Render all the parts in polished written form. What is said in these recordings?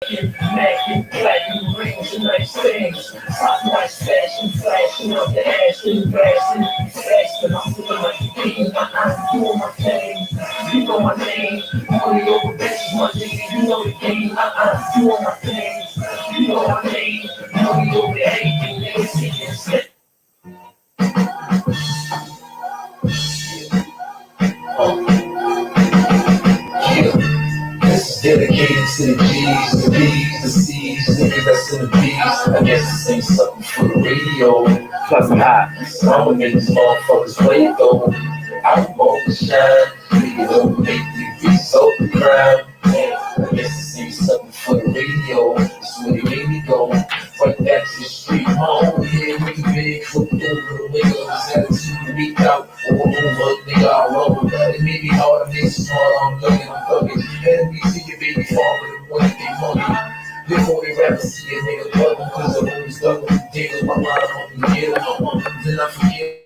Get back, get platinum rings and nice things. Pop my stash and flashing up the ash and bashing. Asking, I'm feeling like a king. I'm doing my thing. You know my name. Money over bitches, my nigga. You know the game. Doing my thing. You know my name. Money over everything. Nigga, see you. This is dedicated to the G's, the B's, the C's, niggas that's in the B's. I guess this ain't something for the radio. Plus I'm hot, so I'ma make these motherfuckers wait though. I'm gonna shine, nigga don't make me be so proud. I guess this ain't something for the radio. This where they made me go. Right back to the street, home, yeah, we big, flip over the windows, attitude to meet out. All over, nigga, I roll. It made me hard, I made smart, I'm young I'm thugging. Enemies see your baby father, the one that they money. Before they rather see a nigga bugging, cause I'm always thugging. Daily, my mind, I'm on the get them. Then I forget.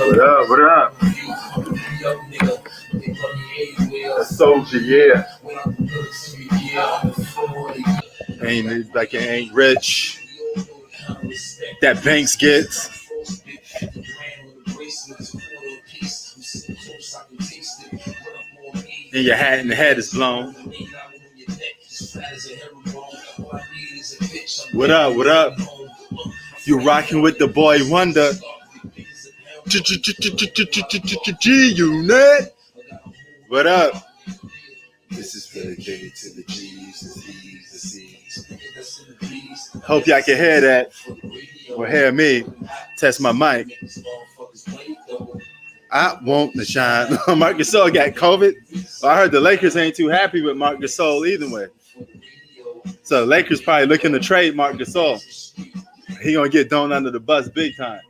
What up? What up? A soldier, yeah. Ain't like it ain't rich. That Banks gets. And your hat and the head is blown. What up? What up? You rocking with the boy Wonder. G-Unit. What up? This is dedicated to the G's, the C's, the C's. Hope y'all can hear that. Or hear me. Test my mic. I want to shine. Marc Gasol got COVID. Well, I heard the Lakers ain't too happy with Marc Gasol either way. So the Lakers probably looking to trade Marc Gasol. He gonna get thrown under the bus big time.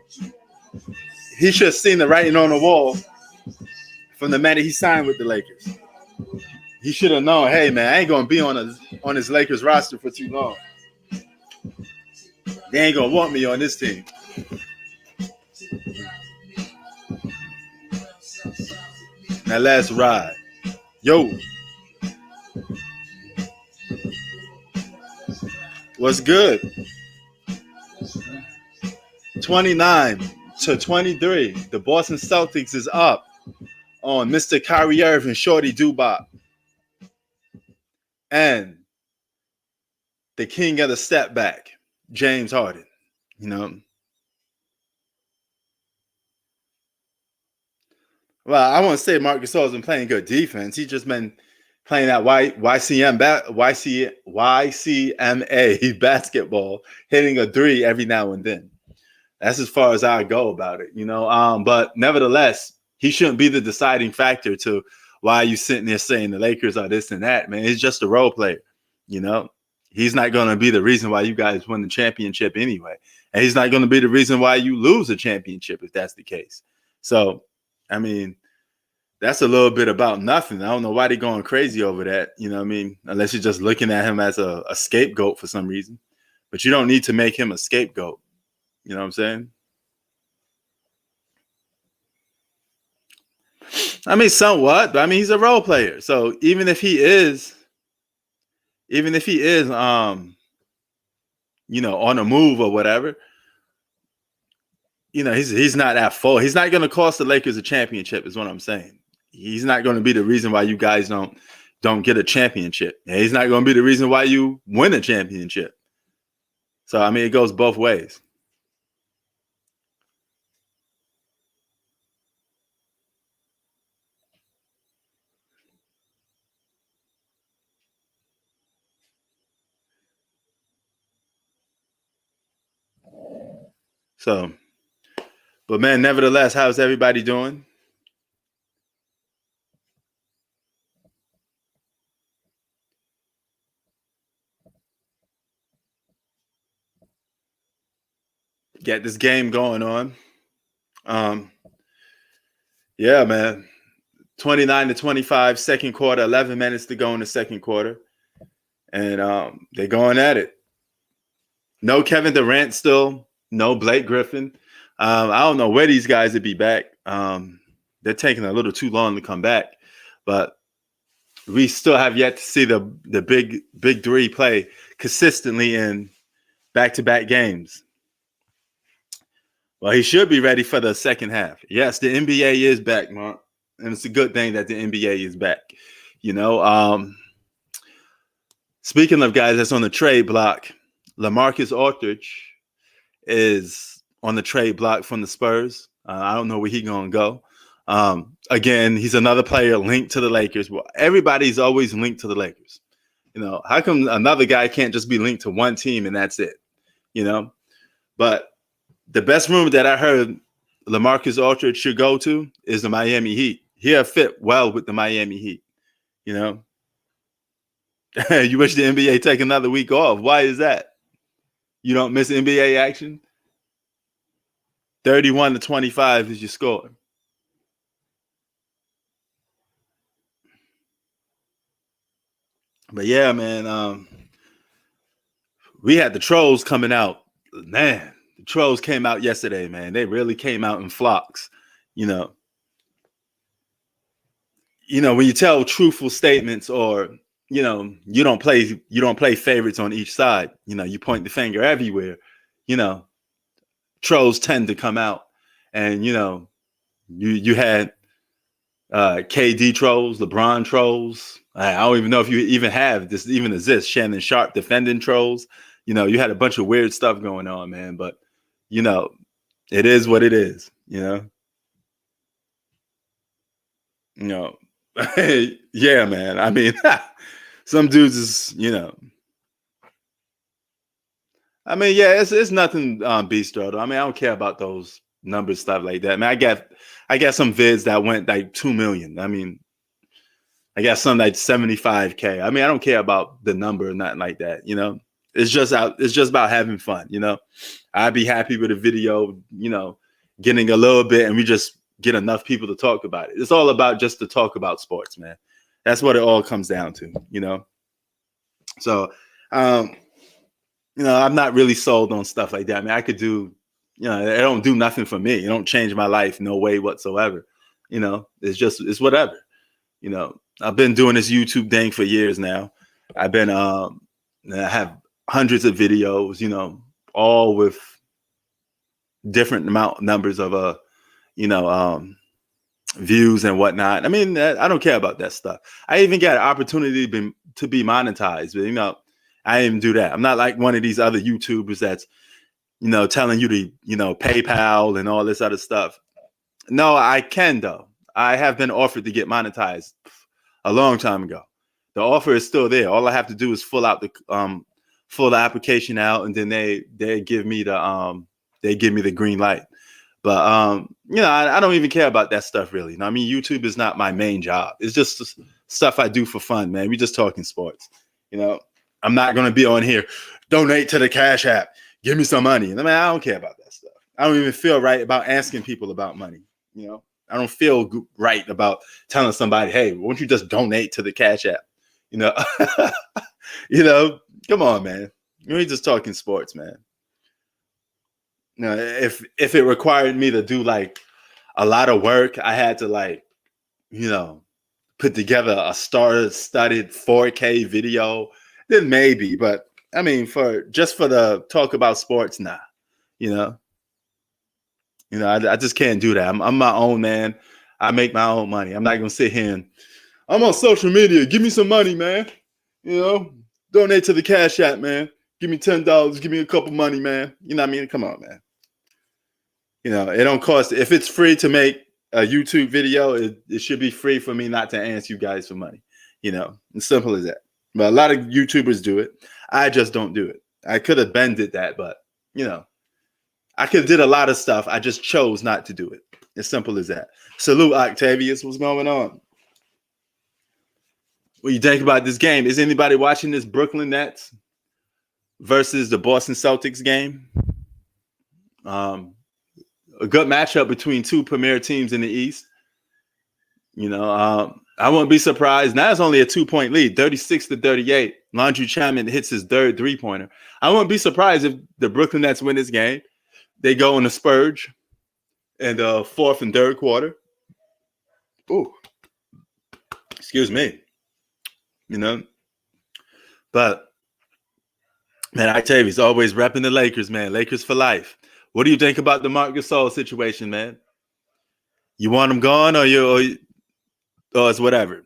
He should have seen the writing on the wall from the minute he signed with the Lakers. He should have known, hey man, I ain't gonna be on his Lakers roster for too long. They ain't gonna want me on this team. Now let's ride. Yo. What's good? 29-23. The Boston Celtics is up on Mr. Kyrie Irving, Shorty Dubop. And the king of the step back, James Harden. You know. Well, I won't say Marc Gasol's been playing good defense. He's just been playing that YCMA basketball, hitting a three every now and then. That's as far as I go about it, you know. But nevertheless, he shouldn't be the deciding factor to why you sitting there saying the Lakers are this and that, man. He's just a role player, you know. He's not going to be the reason why you guys win the championship anyway. And he's not going to be the reason why you lose a championship if that's the case. So, I mean, that's a little bit about nothing. I don't know why they're going crazy over that, you know what I mean? Unless you're just looking at him as a scapegoat for some reason. But you don't need to make him a scapegoat. You know what I'm saying? I mean, somewhat, but I mean, he's a role player. So even if he is, you know, on a move or whatever, you know, he's not at fault. He's not going to cost the Lakers a championship, is what I'm saying. He's not going to be the reason why you guys don't get a championship. And he's not going to be the reason why you win a championship. So I mean, it goes both ways. So, but man, nevertheless, how's everybody doing? Get this game going on. Um, yeah, man. 29-25, second quarter, 11 minutes to go in the second quarter. And they're going at it. No Kevin Durant still, no Blake Griffin. I don't know where these guys would be back. They're taking a little too long to come back. But we still have yet to see the big three play consistently in back-to-back games. Well, he should be ready for the second half. Yes, the NBA is back, Mark. And it's a good thing that the NBA is back. You know, speaking of guys that's on the trade block, LaMarcus Aldridge is on the trade block from the Spurs. I don't know where he's going to go. Again, he's another player linked to the Lakers. Well, everybody's always linked to the Lakers. You know, how come another guy can't just be linked to one team and that's it? You know, but the best rumor that I heard LaMarcus Aldridge should go to is the Miami Heat. He'll fit well with the Miami Heat. You know, you wish the NBA take another week off. Why is that? You don't miss NBA action? 31-25 is your score. But yeah, man, we had the trolls coming out. Man, the trolls came out yesterday, man. They really came out in flocks. You know, when you tell truthful statements, or you don't play favorites on each side. You know, you point the finger everywhere. You know, trolls tend to come out, and you had KD trolls, LeBron trolls. I don't even know if you even have this even exists. Shannon Sharp defending trolls. You know, you had a bunch of weird stuff going on, man. But it is what it is. You know, yeah, man. I mean, some dudes is I mean, yeah, it's nothing bistro though. I mean, I don't care about those numbers, stuff like that. Man, I got some vids that went like 2 million. I mean, I got some like 75K. I mean, I don't care about the number or nothing like that. It's just about having fun. I'd be happy with a video, getting a little bit, and we just get enough people to talk about it. It's all about just to talk about sports, man. That's what it all comes down to, So, I'm not really sold on stuff like that. I mean, I could do, it don't do nothing for me. It don't change my life, no way whatsoever. It's whatever. I've been doing this YouTube thing for years now. I have hundreds of videos, all with different numbers of views and whatnot. I mean, I don't care about that stuff. I even got an opportunity to be monetized, but I didn't do that. I'm not like one of these other YouTubers that's telling you to PayPal and all this other stuff. No, I can though. I have been offered to get monetized a long time ago. The offer is still there. All I have to do is fill the application out, and then they give me the green light. But I don't even care about that stuff really. I mean, YouTube is not my main job. It's just stuff I do for fun, man. We just talking sports. I'm not gonna be on here. Donate to the Cash App. Give me some money. I mean, I don't care about that stuff. I don't even feel right about asking people about money. I don't feel right about telling somebody, "Hey, won't you just donate to the Cash App?" Come on, man. We're just talking sports, man. If it required me to do like a lot of work, I had to put together a star-studded 4K video, then maybe. But I mean, for the talk about sports, nah. I just can't do that. I'm my own man. I make my own money. I'm not gonna sit here and I'm on social media. Give me some money, man. Donate to the Cash App, man. Give me $10. Give me a couple money, man. You know what I mean? Come on, man. You know, it don't cost. If it's free to make a YouTube video, it should be free for me not to ask you guys for money. You know, as simple as that. But a lot of YouTubers do it. I just don't do it. I could have bended that, but you know, I could have did a lot of stuff. I just chose not to do it. As simple as that. Salute, Octavius. What's going on? What do you think about this game? Is anybody watching this Brooklyn Nets versus the Boston Celtics game? A good matchup between two premier teams in the East. You know, I wouldn't be surprised. Now it's only a 2-point lead, 36-38. Landry Shamet hits his third three-pointer. I wouldn't be surprised if the Brooklyn Nets win this game. They go in a spurge in the fourth and third quarter. Ooh, excuse me. You know, but man, Octavius always repping the Lakers, man. Lakers for life. What do you think about the Marc Gasol situation, man? You want him gone, or it's whatever?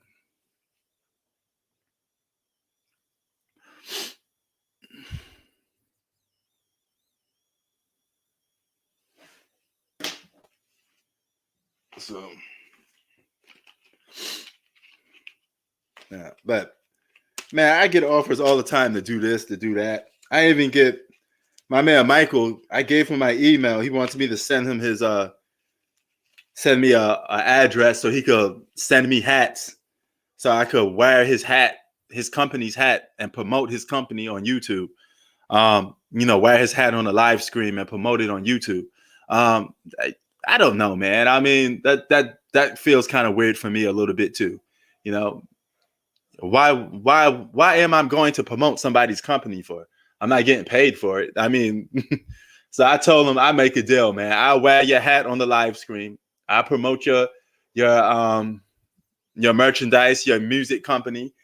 So, yeah, but man, I get offers all the time to do this, to do that. I even get my man Michael. I gave him my email. He wants me to send him his send me a address so he could send me hats, so I could wear his hat, his company's hat, and promote his company on YouTube. You know, wear his hat on a live stream and promote it on YouTube. I don't know, man. I mean, that feels kind of weird for me a little bit too. You know, why am I going to promote somebody's company for? I'm not getting paid for it. I mean, so I told him I make a deal, man. I'll wear your hat on the live stream. I promote your merchandise, your music company.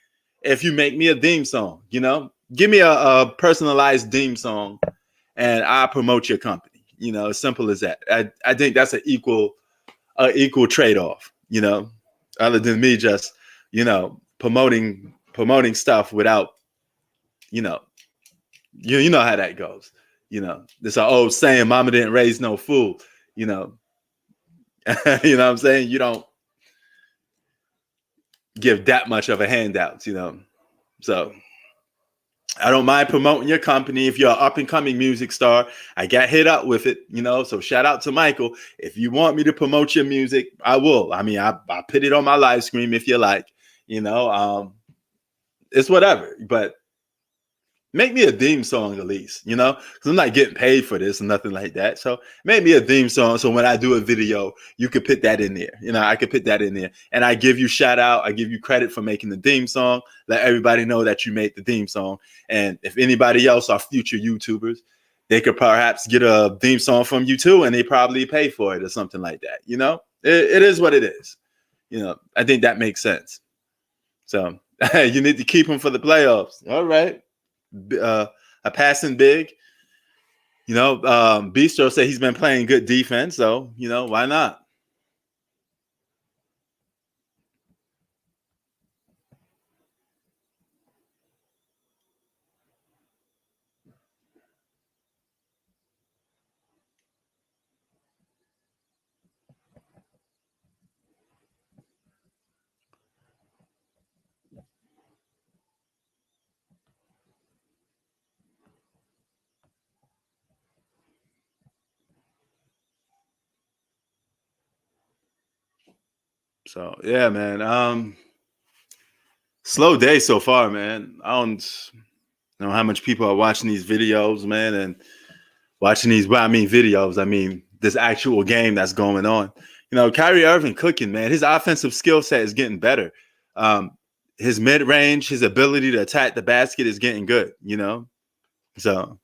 If you make me a theme song, you know, give me a personalized theme song, and I promote your company. You know, as simple as that. I think that's an equal trade-off, you know, other than me just, you know, promoting stuff without, you know how that goes. You know, there's an old saying, mama didn't raise no fool, you know. You know what I'm saying? You don't give that much of a handout, you know. So I don't mind promoting your company. If you're an up-and-coming music star, I got hit up with it, you know. So shout out to Michael. If you want me to promote your music, I will. I mean, I put it on my live stream if you like, you know. It's whatever, but make me a theme song at least, you know, because I'm not getting paid for this and nothing like that. So make me a theme song. So when I do a video, you could put that in there. You know, I could put that in there, and I give you shout out. I give you credit for making the theme song. Let everybody know that you made the theme song. And if anybody else are future YouTubers, they could perhaps get a theme song from you too, and they probably pay for it or something like that. You know, it is what it is. You know, I think that makes sense. So you need to keep them for the playoffs. All right. A passing big, you know. Bistro said he's been playing good defense, so you know, why not? So yeah, man. Slow day so far, man. I don't know how much people are watching these videos, man, and watching these. Well, I mean videos. I mean this actual game that's going on. You know, Kyrie Irving cooking, man. His offensive skill set is getting better. His mid range, his ability to attack the basket is getting good. You know, so.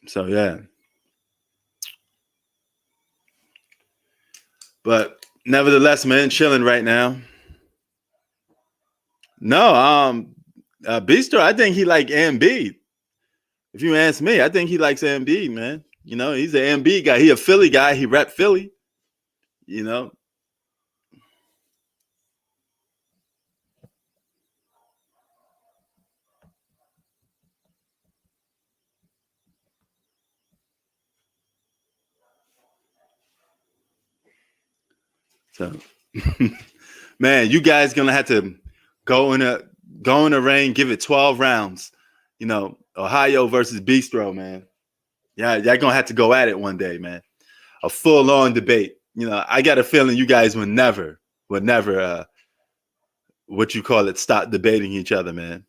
So yeah. But nevertheless, man, chilling right now. No, Bistro, I think he like Embiid. If you ask me, I think he likes Embiid, man. You know, he's an Embiid guy. He a Philly guy. He rep Philly. You know, so man, you guys gonna have to go in a go in the rain, give it 12 rounds. You know, Ohio versus Bistro, man. Yeah, y'all gonna have to go at it one day, man. A full on debate. You know, I got a feeling you guys would never, what you call it, stop debating each other, man.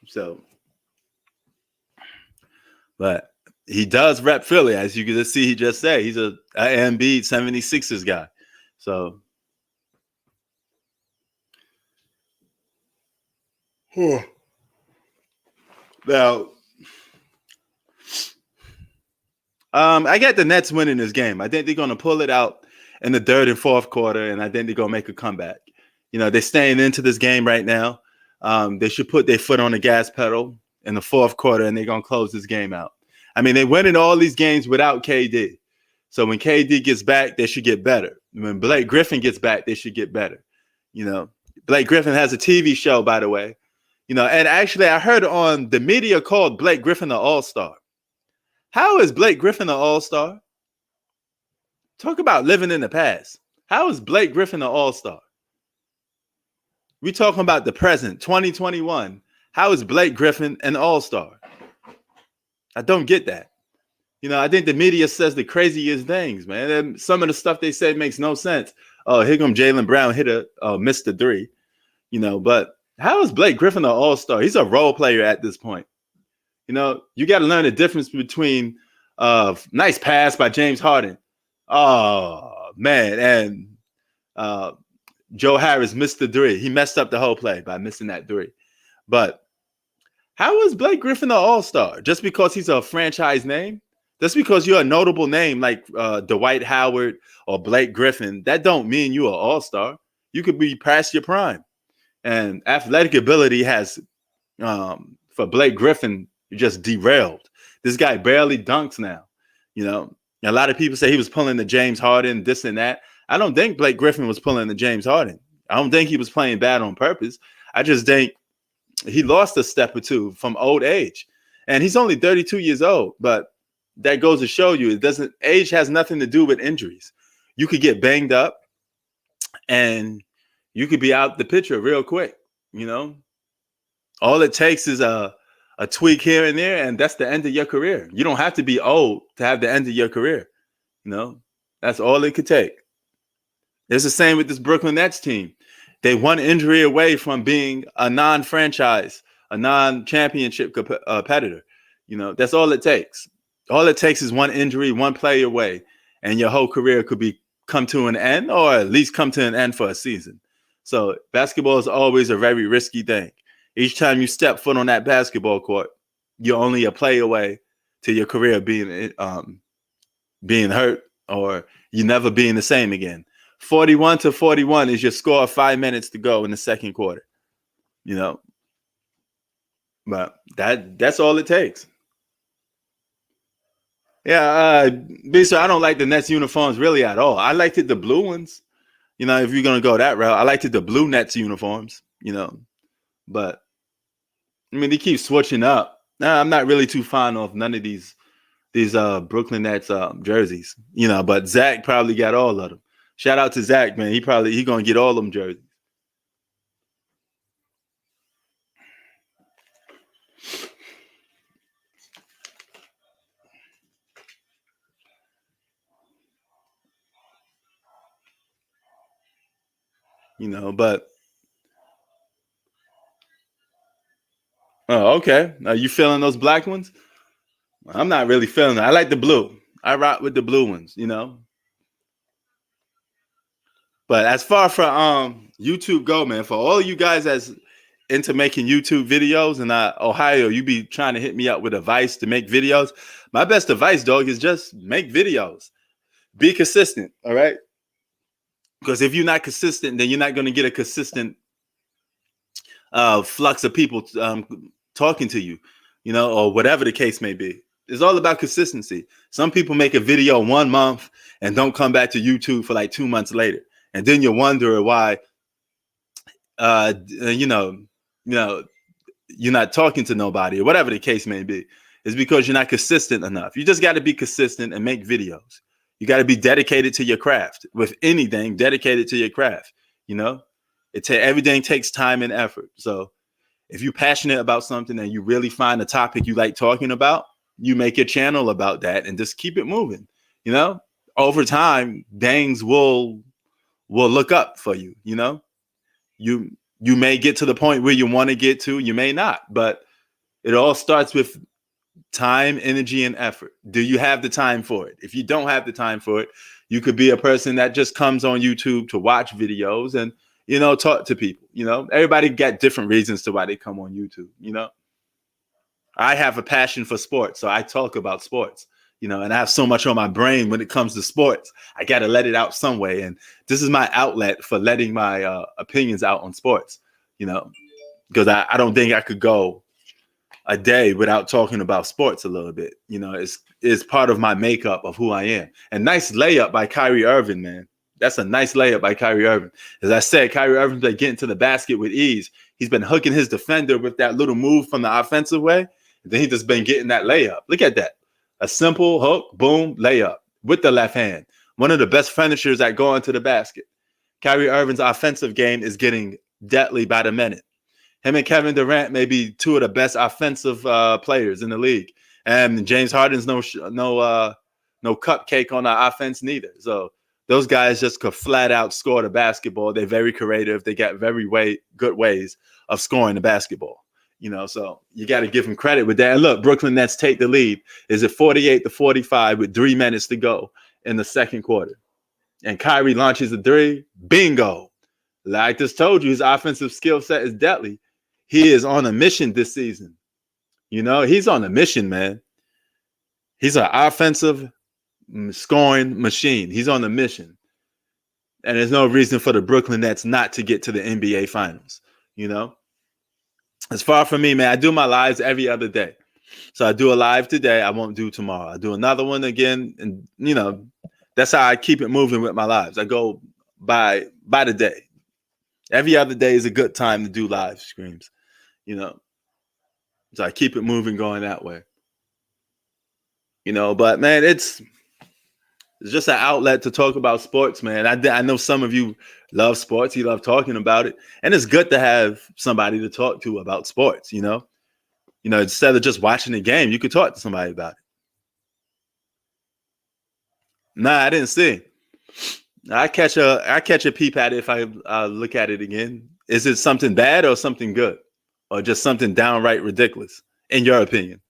So, but he does rep Philly, as you can just see. He just said he's a Embiid 76ers guy. So, now, I got the Nets winning this game. I think they're going to pull it out in the third and fourth quarter, and I think they're going to make a comeback. You know, they're staying into this game right now. They should put their foot on the gas pedal in the fourth quarter, and they're going to close this game out. I mean, they're winning all these games without KD. So when KD gets back, they should get better. When Blake Griffin gets back, they should get better. You know, Blake Griffin has a TV show, by the way. You know, and actually, I heard on the media called Blake Griffin the All-Star. How is Blake Griffin an all-star? Talk about living in the past. How is Blake Griffin an all-star? We talking about the present, 2021. How is Blake Griffin an all-star? I don't get that. You know, I think the media says the craziest things, man. And some of the stuff they say makes no sense. Oh, here come Jaylen Brown missed the three. You know, but how is Blake Griffin an all-star? He's a role player at this point. You know, you got to learn the difference between nice pass by James Harden. Oh, man. And Joe Harris missed the three. He messed up the whole play by missing that three. But how is Blake Griffin an all-star? Just because he's a franchise name? Just because you're a notable name like Dwight Howard or Blake Griffin, that don't mean you're an all-star. You could be past your prime. And athletic ability has, for Blake Griffin, just derailed. This guy barely dunks now. You know, a lot of people say he was pulling the James Harden, this and that. I don't think Blake Griffin was pulling the James Harden. I don't think he was playing bad on purpose. I just think he lost a step or two from old age. And he's only 32 years old, but that goes to show you age has nothing to do with injuries. You could get banged up and you could be out the picture real quick. You know, all it takes is a tweak here and there, and that's the end of your career. You don't have to be old to have the end of your career. You know, that's all it could take. It's the same with this Brooklyn Nets team. They one injury away from being a non-franchise, a non-championship competitor. You know, that's all it takes. All it takes is one injury, one play away, and your whole career could come to an end, or at least come to an end for a season. So basketball is always a very risky thing. Each time you step foot on that basketball court, you're only a play away to your career being hurt, or you never being the same again. 41-41 is your score, 5 minutes to go in the second quarter. You know, but that's all it takes. Yeah, so I don't like the Nets uniforms really at all. I liked the blue ones. You know, if you're gonna go that route, I liked the blue Nets uniforms. You know, but I mean, they keep switching up. Nah, I'm not really too fond of none of these Brooklyn Nets jerseys. You know, but Zach probably got all of them. Shout out to Zach, man. He gonna get all them jerseys. You know, but oh, okay. Are you feeling those black ones? I'm not really feeling it. I like the blue. I rock with the blue ones, you know. But as far for YouTube go, man, for all you guys that's into making YouTube videos and Ohio, you be trying to hit me up with advice to make videos. My best advice, dog, is just make videos. Be consistent, all right? Because if you're not consistent, then you're not going to get a consistent flux of people talking to you, or whatever the case may be. It's all about consistency. Some people make a video 1 month and don't come back to YouTube for like 2 months later. And then you wonder why, you know, you're not talking to nobody or whatever the case may be. It's because you're not consistent enough. You just got to be consistent and make videos. You got to be dedicated to your craft. With anything, dedicated to your craft. Everything takes time and effort. So if you're passionate about something and you really find a topic you like talking about, you make your channel about that and just keep it moving. Over time, things will look up for you. You may get to the point where you want to get to, you may not, but it all starts with time, energy, and effort. Do you have the time for it? If you don't have the time for it, you could be a person that just comes on YouTube to watch videos and, talk to people. Everybody got different reasons to why they come on YouTube. I have a passion for sports, so I talk about sports, and I have so much on my brain when it comes to sports. I got to let it out some way. And this is my outlet for letting my opinions out on sports, because I don't think I could go a day without talking about sports a little bit. It's part of my makeup of who I am. And nice layup by Kyrie Irving, man. That's a nice layup by Kyrie Irving. As I said, Kyrie Irving's been getting to the basket with ease. He's been hooking his defender with that little move from the offensive way. And then he's just been getting that layup. Look at that. A simple hook, boom, layup with the left hand. One of the best finishers at going to the basket. Kyrie Irving's offensive game is getting deadly by the minute. Him and Kevin Durant may be two of the best offensive players in the league. And James Harden's no cupcake on the offense neither. So those guys just could flat out score the basketball. They're very creative. They got very good ways of scoring the basketball. So you got to give them credit with that. And look, Brooklyn Nets take the lead. Is it 48-45 with 3 minutes to go in the second quarter? And Kyrie launches a three. Bingo. Like I just told you, his offensive skill set is deadly. He is on a mission this season. He's on a mission, man. He's an offensive scoring machine. He's on a mission. And there's no reason for the Brooklyn Nets not to get to the NBA Finals. As far from me, man, I do my lives every other day. So I do a live today. I won't do tomorrow. I do another one again. And, that's how I keep it moving with my lives. I go by the day. Every other day is a good time to do live streams, So I keep it moving, going that way. But man, it's just an outlet to talk about sports, man. I know some of you love sports. You love talking about it. And it's good to have somebody to talk to about sports, instead of just watching the game, you could talk to somebody about it. Nah, I didn't see. I catch a peep at it if I look at it again. Is it something bad or something good? Or just something downright ridiculous, in your opinion?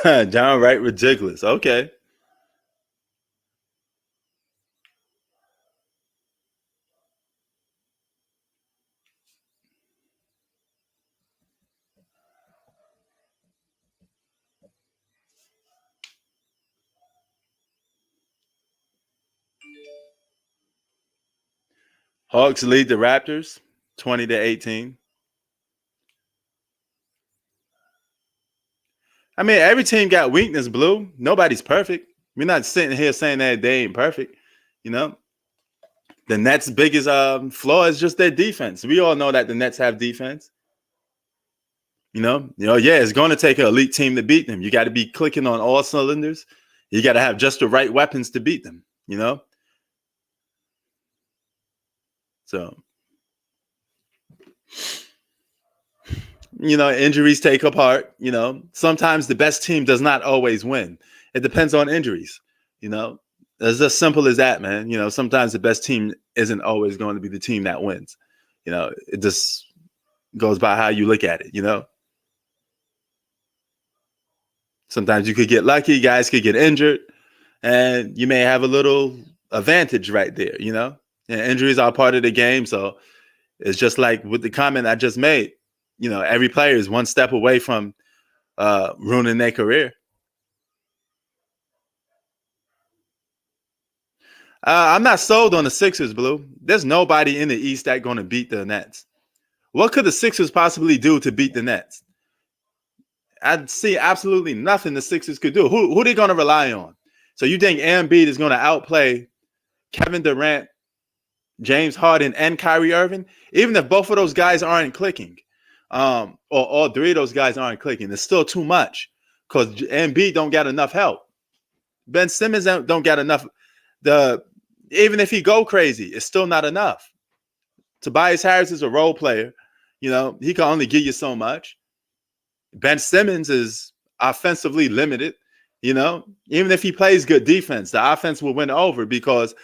Downright ridiculous. Okay. Hawks lead the Raptors 20-18. I mean, every team got weakness, Blue. Nobody's perfect. We're not sitting here saying that they ain't perfect. The Nets' biggest flaw is just their defense. We all know that the Nets have defense. Yeah, it's going to take an elite team to beat them. You got to be clicking on all cylinders. You got to have just the right weapons to beat them, So, injuries take a part. Sometimes the best team does not always win. It depends on injuries. It's as simple as that, man. Sometimes the best team isn't always going to be the team that wins. It just goes by how you look at it, Sometimes you could get lucky, guys could get injured, and you may have a little advantage right there, you know? And injuries are part of the game, so it's just like with the comment I just made. You know, every player is one step away from ruining their career. I'm not sold on the Sixers, Blue. There's nobody in the East that's going to beat the Nets. What could the Sixers possibly do to beat the Nets? I see absolutely nothing the Sixers could do. Who are they going to rely on? So you think Embiid is going to outplay Kevin Durant, James Harden, and Kyrie Irving? Even if both of those guys aren't clicking, or all three of those guys aren't clicking, it's still too much because Embiid don't get enough help. Ben Simmons don't get enough. Even if he go crazy, it's still not enough. Tobias Harris is a role player. You know, he can only give you so much. Ben Simmons is offensively limited. You know, even if he plays good defense, the offense will win over because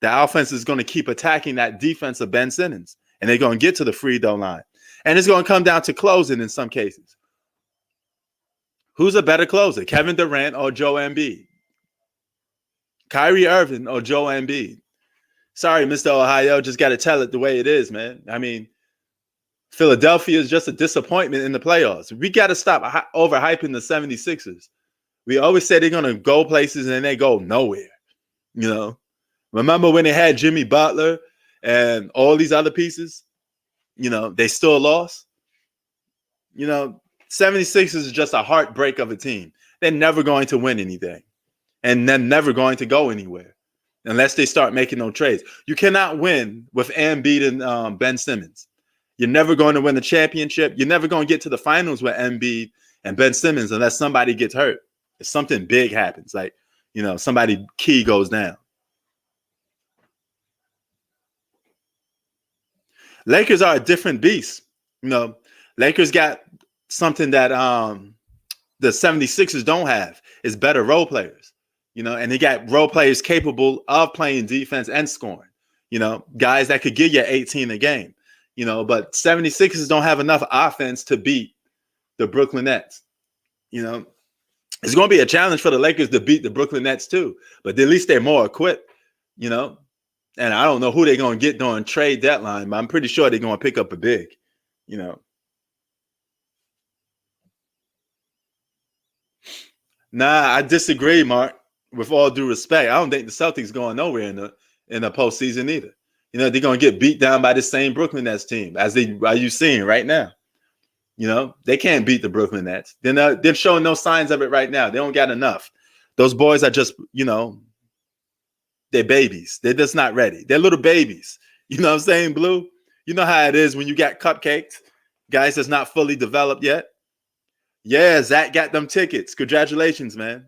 the offense is going to keep attacking that defense of Ben Simmons, and they're going to get to the free throw line. And it's going to come down to closing in some cases. Who's a better closer, Kevin Durant or Joe Embiid? Kyrie Irving or Joe Embiid? Sorry, Mr. Ohio, just got to tell it the way it is, man. I mean, Philadelphia is just a disappointment in the playoffs. We got to stop overhyping the 76ers. We always say they're going to go places and they go nowhere. You know, remember when they had Jimmy Butler and all these other pieces? You know, they still lost. You know, 76ers is just a heartbreak of a team. They're never going to win anything. And they're never going to go anywhere unless they start making no trades. You cannot win with Embiid and Ben Simmons. You're never going to win the championship. You're never going to get to the finals with Embiid and Ben Simmons unless somebody gets hurt. If something big happens, like, you know, somebody key goes down. Lakers are a different beast. You know, Lakers got something that the 76ers don't have. Is better role players. You know, and they got role players capable of playing defense and scoring. You know, guys that could give you 18 a game. You know, but 76ers don't have enough offense to beat the Brooklyn Nets. You know, it's going to be a challenge for the Lakers to beat the Brooklyn Nets too. But at least they're more equipped, you know. And I don't know who they're going to get during trade deadline, but I'm pretty sure they're going to pick up a big, you know. Nah, I disagree, Mark. With all due respect, I don't think the Celtics going nowhere in the postseason either. You know, they're going to get beat down by the same Brooklyn Nets team as you seeing right now. You know, they can't beat the Brooklyn Nets. They're showing no signs of it right now. They don't got enough. Those boys are just, you know, they're babies. They're just not ready. They're little babies. You know what I'm saying, Blue? You know how it is when you got cupcakes, guys that's not fully developed yet. Yeah, Zach got them tickets. Congratulations, man.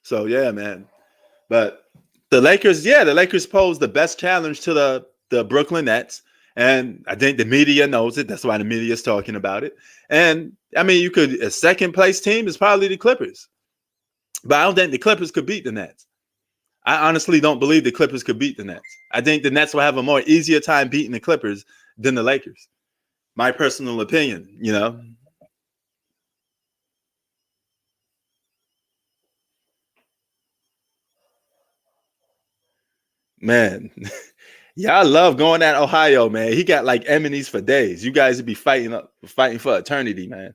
So yeah, man. But the Lakers pose the best challenge to the Brooklyn Nets. And I think the media knows it. That's why the media is talking about it. And I mean, a second place team is probably the Clippers. But I don't think the Clippers could beat the Nets. I honestly don't believe the Clippers could beat the Nets. I think the Nets will have a more easier time beating the Clippers than the Lakers. My personal opinion, you know. Man, yeah, I love going at Ohio, man. He got like enemies for days. You guys would be fighting for eternity, man.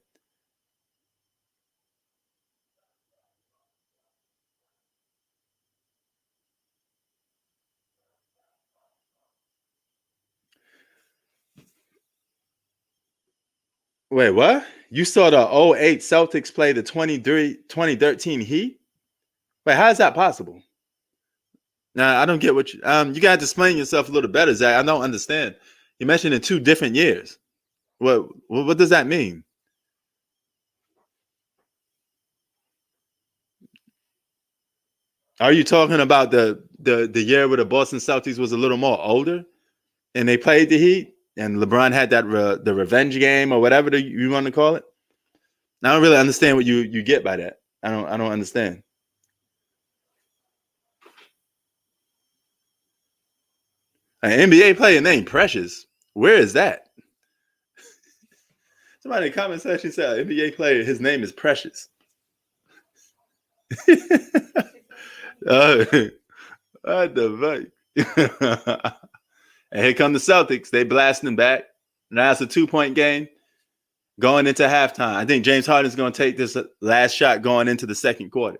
Wait, what? You saw the '08 Celtics play the 2013 Heat? Wait, how is that possible? Nah, I don't get what you got to explain yourself a little better, Zach. I don't understand. You mentioned in 2 different years. What does that mean? Are you talking about the year where the Boston Celtics was a little more older and they played the Heat and LeBron had that the revenge game or whatever you want to call it? I don't really understand what you get by that. I don't understand. An NBA player named Precious. Where is that? Somebody in the comment section said an NBA player, his name is Precious. What the fuck? And here come the Celtics. They blasting back. Now it's a 2-point game going into halftime. I think James Harden's going to take this last shot going into the second quarter.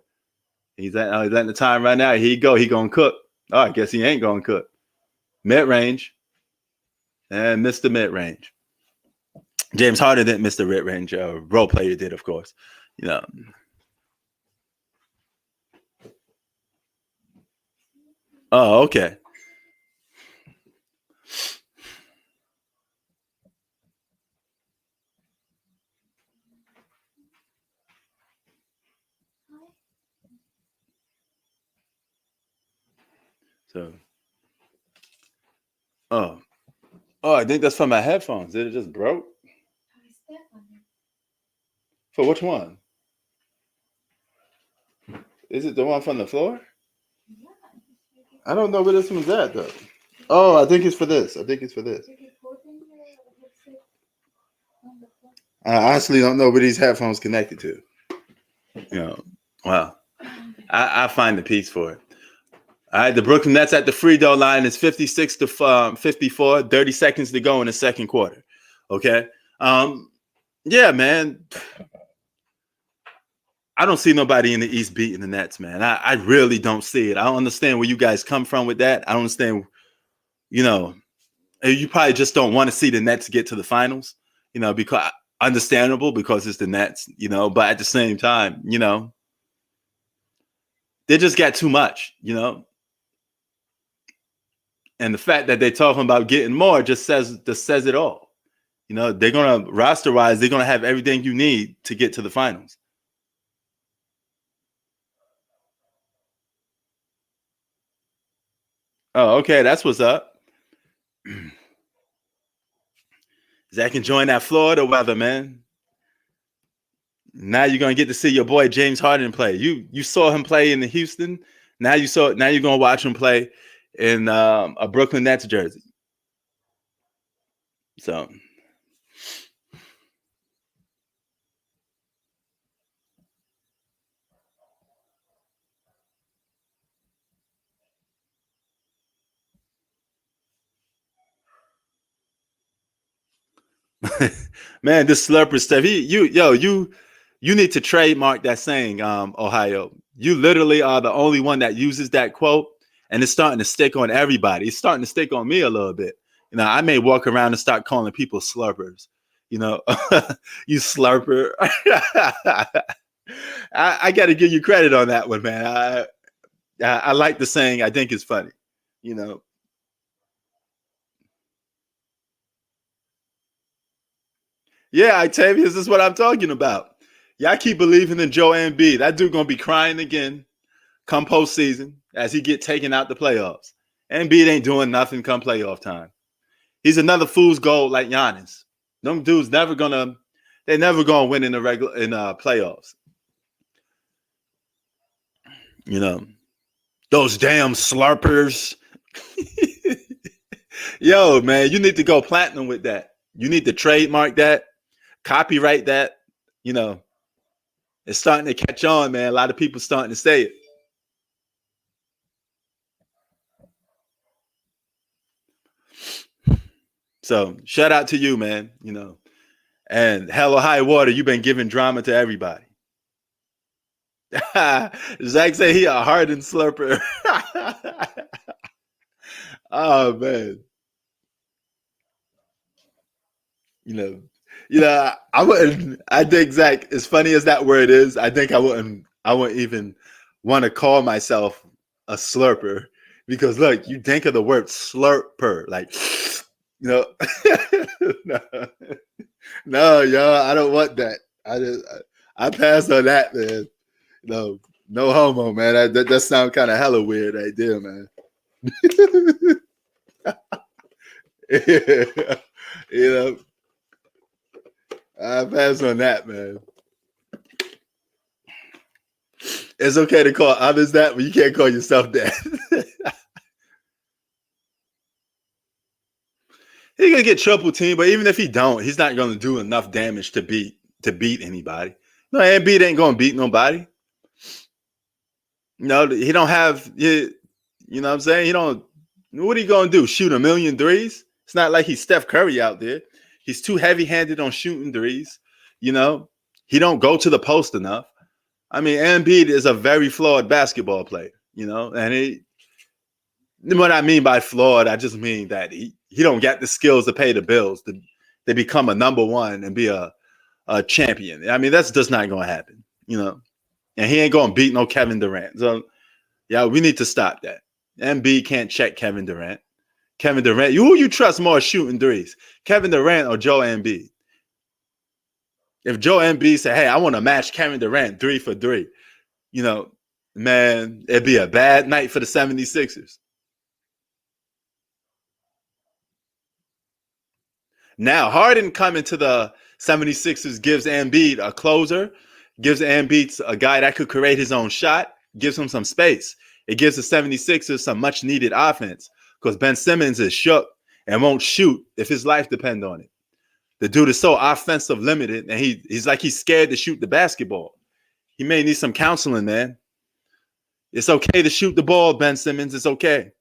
He's letting the time right now. Here you go. He going to cook. Oh, I guess he ain't going to cook. Mid-range. And missed the mid-range. James Harden didn't miss the mid-range. Role player did, of course. You know. Oh, okay. So, oh, I think that's for my headphones. Did it just broke? For which one? Is it the one from the floor? I don't know where this one's at though. Oh, I think it's for this. I honestly don't know where these headphones connected to. You know, wow. I find the piece for it. All right, the Brooklyn Nets at the free throw line is 56 to 54, 30 seconds to go in the second quarter. Okay. Yeah, man. I don't see nobody in the East beating the Nets, man. I really don't see it. I don't understand where you guys come from with that. I don't understand, you know, you probably just don't want to see the Nets get to the finals, you know, because understandable because it's the Nets, you know, but at the same time, you know, they just got too much, you know. And the fact that they're talking about getting more just says it all. You know, they're gonna roster wise, they're gonna have everything you need to get to the finals. Oh, okay, that's what's up. Zach enjoying that Florida weather, man. Now you're gonna get to see your boy James Harden play. You saw him play in Houston. Now you're gonna watch him play in a Brooklyn Nets jersey. So man, this slurper stuff. You need to trademark that saying, Ohio. You literally are the only one that uses that quote, and it's starting to stick on everybody. It's starting to stick on me a little bit. You know, I may walk around and start calling people slurpers. You know, you slurper. I got to give you credit on that one, man. I like the saying. I think it's funny. You know. Yeah, Octavius, this is what I'm talking about. Y'all keep believing in Joe Embiid. That dude gonna be crying again come postseason as he get taken out the playoffs. Embiid ain't doing nothing come playoff time. He's another fool's gold like Giannis. Them dudes they're never gonna win in the playoffs. You know, those damn slurpers. Yo, man, you need to go platinum with that. You need to trademark that, copyright that. You know, it's starting to catch on, man. A lot of people starting to say it. So shout out to you, man. You know, and hell or high water, you've been giving drama to everybody. Zach say he a hardened slurper. Oh man. I wouldn't. I think Zach, as funny as that word is, I think I wouldn't even want to call myself a slurper because look, you think of the word slurper, like you know. No, no, y'all, I don't want that. I pass on that, man. No homo, man. That sounds kind of hella weird right there, man. You know, I pass on that, man. It's okay to call others that, but you can't call yourself that. He's gonna get triple team, but even if he don't, he's not gonna do enough damage to beat anybody. No, Embiid ain't gonna beat nobody. No, he don't have you know what I'm saying? He don't what are you gonna do? Shoot a million threes? It's not like he's Steph Curry out there. He's too heavy-handed on shooting threes. You know, he don't go to the post enough. I mean, Embiid is a very flawed basketball player, and what I mean by flawed, I just mean that he don't get the skills to pay the bills to become a number one and be a champion. I mean, that's just not going to happen. And he ain't going to beat no Kevin Durant. So, yeah, we need to stop that. Embiid can't check Kevin Durant. Kevin Durant, who you trust more shooting threes, Kevin Durant or Joe Embiid? If Joe Embiid said, hey, I want to match Kevin Durant 3 for 3, man, it'd be a bad night for the 76ers. Now, Harden coming to the 76ers gives Embiid a closer, gives Embiid a guy that could create his own shot, gives him some space. It gives the 76ers some much needed offense because Ben Simmons is shook and won't shoot if his life depends on it. The dude is so offensive limited, and he's like he's scared to shoot the basketball. He may need some counseling, man. It's okay to shoot the ball, Ben Simmons. It's okay.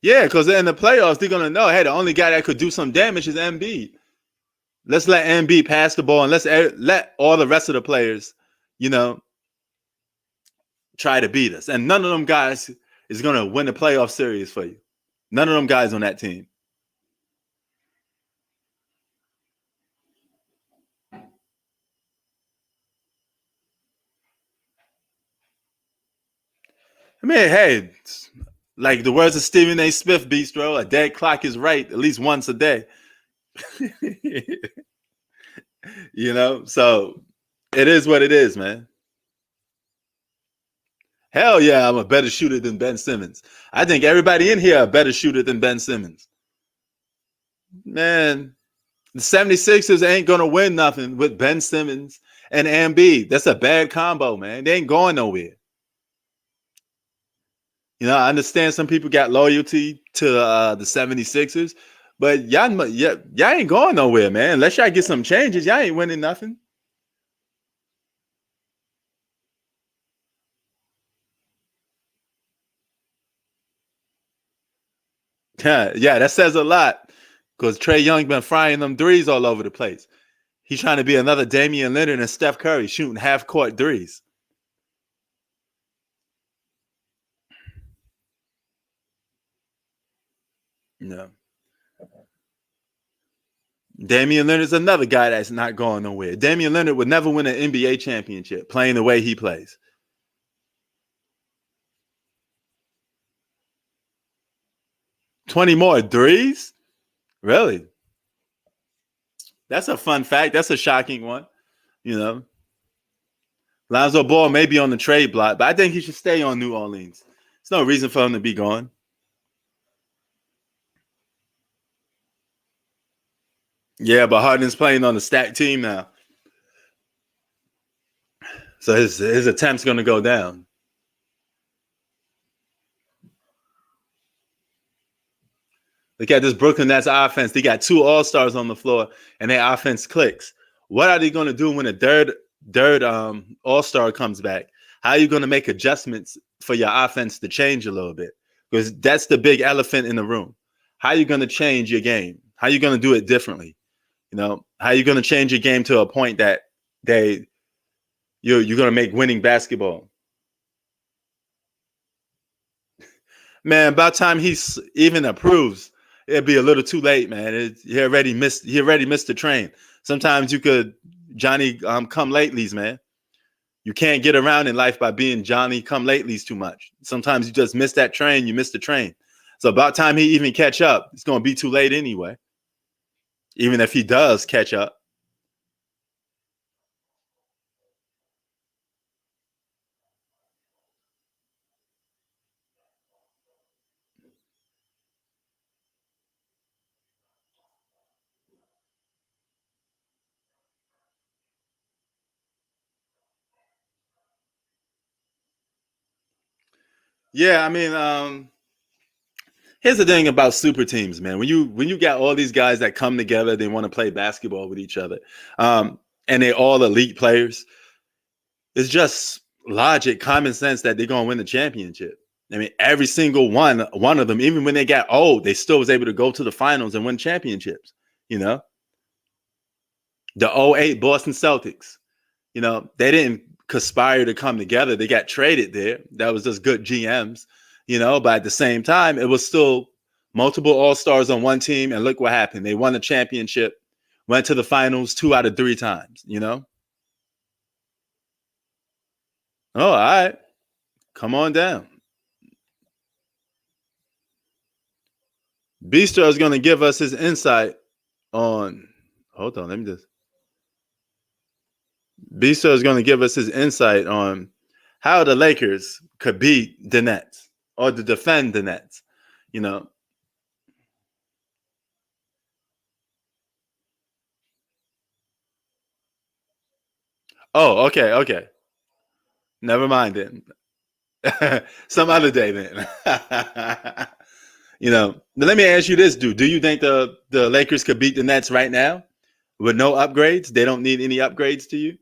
Yeah, because in the playoffs, they're going to know, hey, the only guy that could do some damage is Embiid. Let's let Embiid pass the ball, and let's let all the rest of the players, try to beat us. And none of them guys is going to win the playoff series for you. None of them guys on that team. I mean, hey, like the words of Stephen A. Smith, Bistro, a dead clock is right at least once a day. So it is what it is, man. Hell yeah, I'm a better shooter than Ben Simmons. I think everybody in here a better shooter than Ben Simmons. Man, the 76ers ain't going to win nothing with Ben Simmons and Embiid. That's a bad combo, man. They ain't going nowhere. I understand some people got loyalty to the 76ers, but y'all ain't going nowhere, man. Unless y'all get some changes, y'all ain't winning nothing. Yeah, that says a lot because Trae Young been frying them threes all over the place. He's trying to be another Damian Lillard and Steph Curry shooting half-court threes. No. Damian Lillard's another guy that's not going nowhere. Damian Lillard would never win an NBA championship playing the way he plays. 20 more threes? Really? That's a fun fact. That's a shocking one. Lonzo Ball may be on the trade block, but I think he should stay on New Orleans. There's no reason for him to be gone. Yeah, but Harden's playing on the stacked team now. So his attempt's going to go down. Look at this Brooklyn Nets offense. They got 2 All-Stars on the floor, and their offense clicks. What are they going to do when a third All-Star comes back? How are you going to make adjustments for your offense to change a little bit? Because that's the big elephant in the room. How are you going to change your game? How are you going to do it differently? How are you going to change your game to a point that you're going to make winning basketball? Man, by the time he even approves, it'd be a little too late, man. He already missed the train. Sometimes you could Johnny come latelys, man. You can't get around in life by being Johnny come latelys too much. Sometimes you just miss that train, you miss the train. So about time he even catch up, it's going to be too late anyway. Even if he does catch up. Yeah, I mean, Here's the thing about super teams, man. When you got all these guys that come together, they want to play basketball with each other, and they're all elite players. It's just logic, common sense that they're gonna win the championship. I mean, every single one of them, even when they got old, they still was able to go to the finals and win championships. You know, the '08 Boston Celtics. You know, they didn't conspire to come together. They got traded there. That was just good GMs, you know, but at the same time, it was still multiple all-stars on one team. And look what happened. They won the championship, went to the finals 2 out of 3 times, you know? Oh, all right. Come on down. Bistro is going to give us his insight on. Hold on, let me just. Bistro is going to give us his insight on how the Lakers could beat the Nets or to defend the Nets. You know. Oh, okay, okay. Never mind then. Some other day then. You know. Let me ask you this, dude. Do you think the Lakers could beat the Nets right now with no upgrades? They don't need any upgrades to you?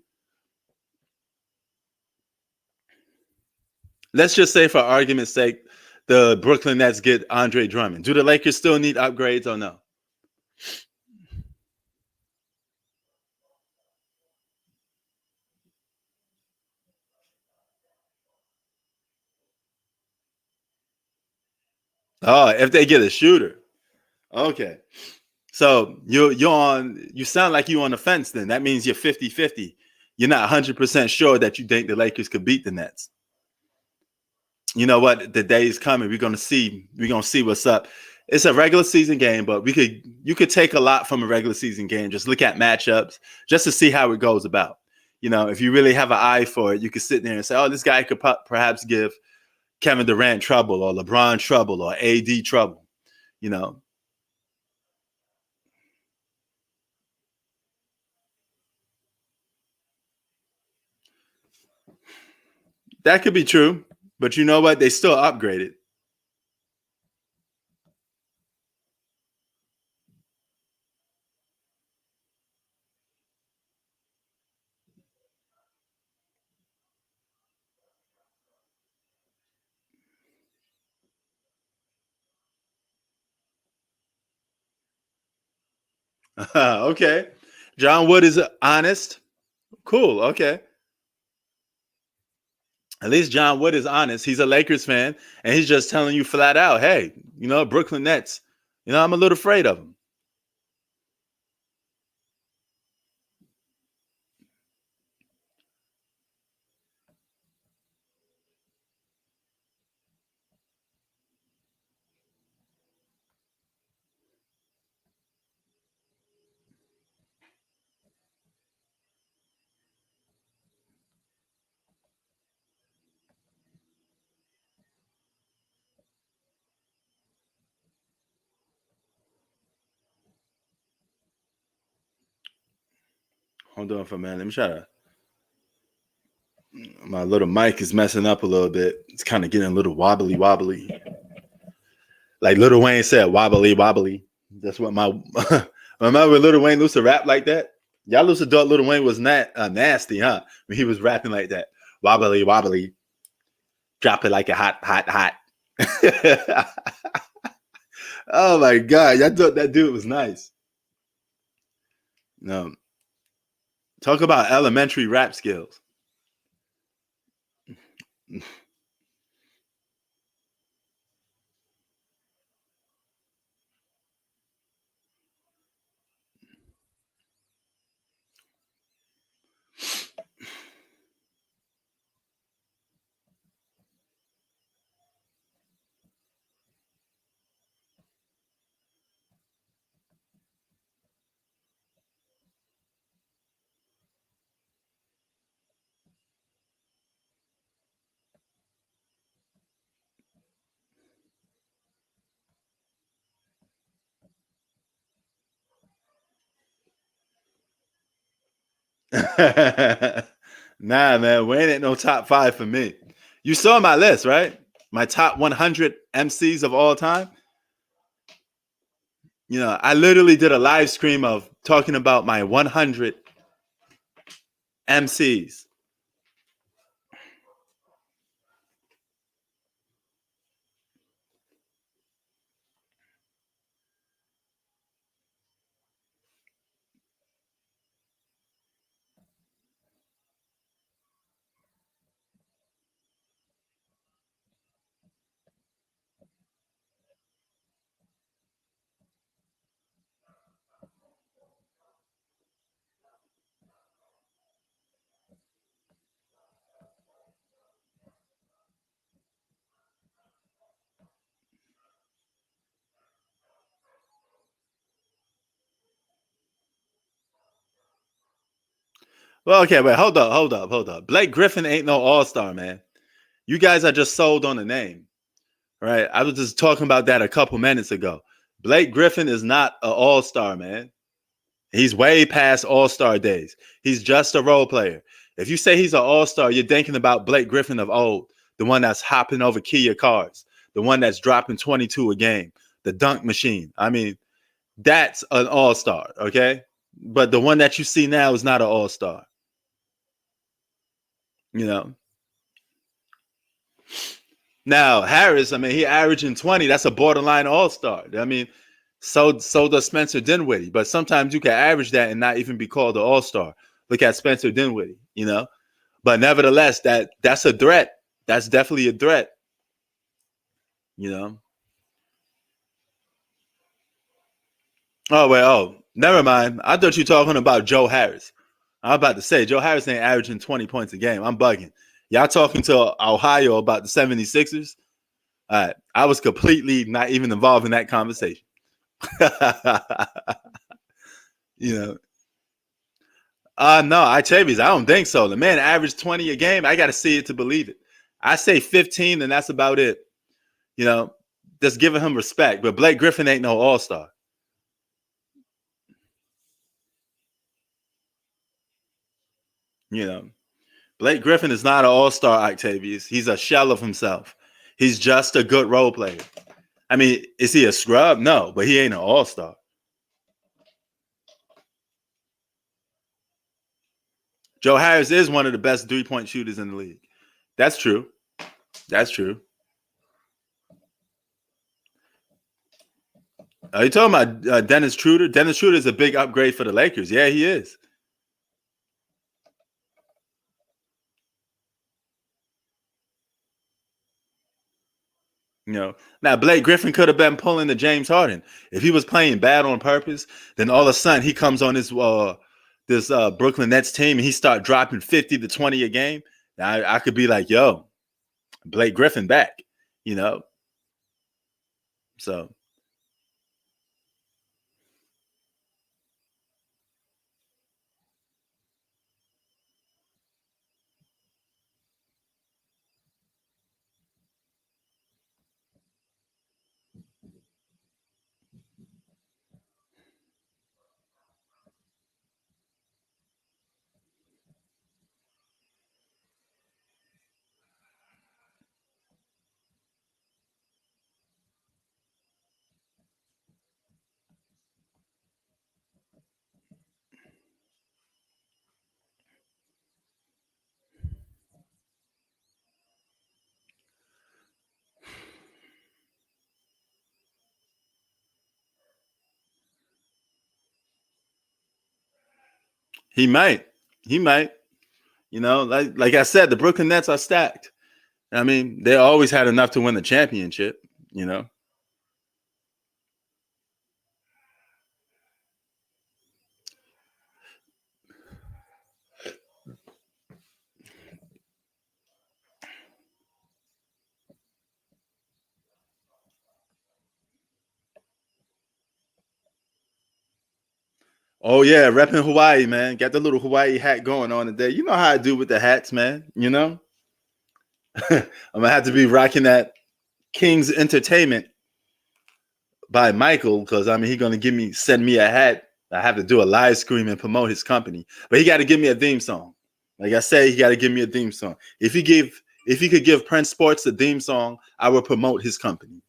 Let's just say, for argument's sake, the Brooklyn Nets get Andre Drummond. Do the Lakers still need upgrades or no? Oh, if they get a shooter. Okay. So you sound like you're on the fence then. That means you're 50-50. You're not 100% sure that you think the Lakers could beat the Nets. You know what? The day is coming. We're gonna see what's up. It's a regular season game, but you could take a lot from a regular season game. Just look at matchups, just to see how it goes about. You know, if you really have an eye for it, you could sit there and say, "Oh, this guy could perhaps give Kevin Durant trouble, or LeBron trouble, or AD trouble." You know, that could be true, but you know what? They still upgraded. Okay, John Wood is honest. Cool. Okay. At least John Wood is honest. He's a Lakers fan, and he's just telling you flat out, "Hey, you know, Brooklyn Nets. You know, I'm a little afraid of them." Hold on for a minute. Let me try to. My little mic is messing up a little bit. It's kind of getting a little wobbly, wobbly. Like Little Wayne said, wobbly, wobbly. That's what my. Remember when Little Wayne used to rap like that? Y'all used to thought Little Wayne was nasty, huh? When he was rapping like that, wobbly, wobbly, drop it like a hot, hot, hot. Oh my god, y'all thought that dude was nice. No, talk about elementary rap skills. Nah, man, Wayne ain't no top five for me. You saw my list, right? My top 100 MCs of all time. I literally did a live stream of talking about my 100 MCs. Well, okay, wait, hold up. Blake Griffin ain't no all-star, man. You guys are just sold on the name, right? I was just talking about that a couple minutes ago. Blake Griffin is not an all-star, man. He's way past all-star days. He's just a role player. If you say he's an all-star, you're thinking about Blake Griffin of old, the one that's hopping over Kia cars, the one that's dropping 22 a game, the dunk machine. I mean, that's an all-star, okay? But the one that you see now is not an all-star. You know. Now Harris, I mean, he averaging 20. That's a borderline all-star. I mean, so does Spencer Dinwiddie. But sometimes you can average that and not even be called an all-star. Look at Spencer Dinwiddie, But nevertheless, that's a threat. That's definitely a threat. Oh, wait, never mind. I thought you were talking about Joe Harris. I'm about to say Joe Harris ain't averaging 20 points a game. I'm bugging. Y'all talking to Ohio about the 76ers? All right. I was completely not even involved in that conversation. No, Chavis, I don't think so. The man averaged 20 a game. I got to see it to believe it. I say 15, and that's about it. Just giving him respect. But Blake Griffin ain't no all-star. Blake Griffin is not an all-star, Octavius. He's a shell of himself. He's just a good role player. I mean, is he a scrub? No, but he ain't an all-star. Joe Harris is one of the best three-point shooters in the league. That's true. That's true. Are you talking about Dennis Schroeder? Dennis Schroeder is a big upgrade for the Lakers. Yeah, he is. Now Blake Griffin could have been pulling the James Harden. If he was playing bad on purpose, then all of a sudden he comes on this Brooklyn Nets team and he start dropping 50 to 20 a game. Now I could be like, yo, Blake Griffin back, So he might. He might. Like I said, the Brooklyn Nets are stacked. I mean, they always had enough to win the championship, Oh yeah, repping Hawaii, man. Got the little Hawaii hat going on today. You know how I do with the hats, man. I'm gonna have to be rocking that King's Entertainment by Michael because he's gonna send me a hat. I have to do a live stream and promote his company, but he got to give me a theme song. Like I say, he got to give me a theme song. If he could give Prince Sports a theme song, I will promote his company.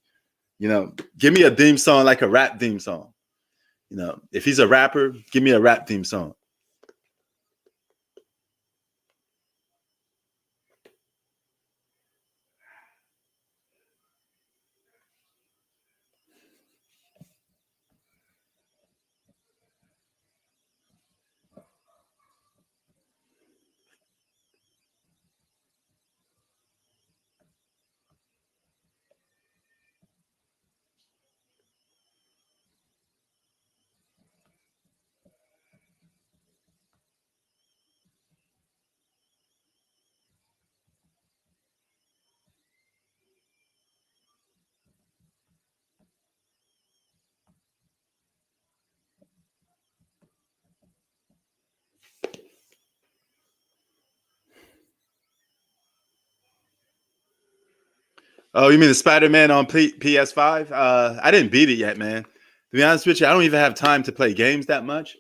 Give me a theme song like a rap theme song. You know, if he's a rapper, give me a rap theme song. Oh, you mean the Spider-Man on PS5? I didn't beat it yet, man. To be honest with you, I don't even have time to play games that much.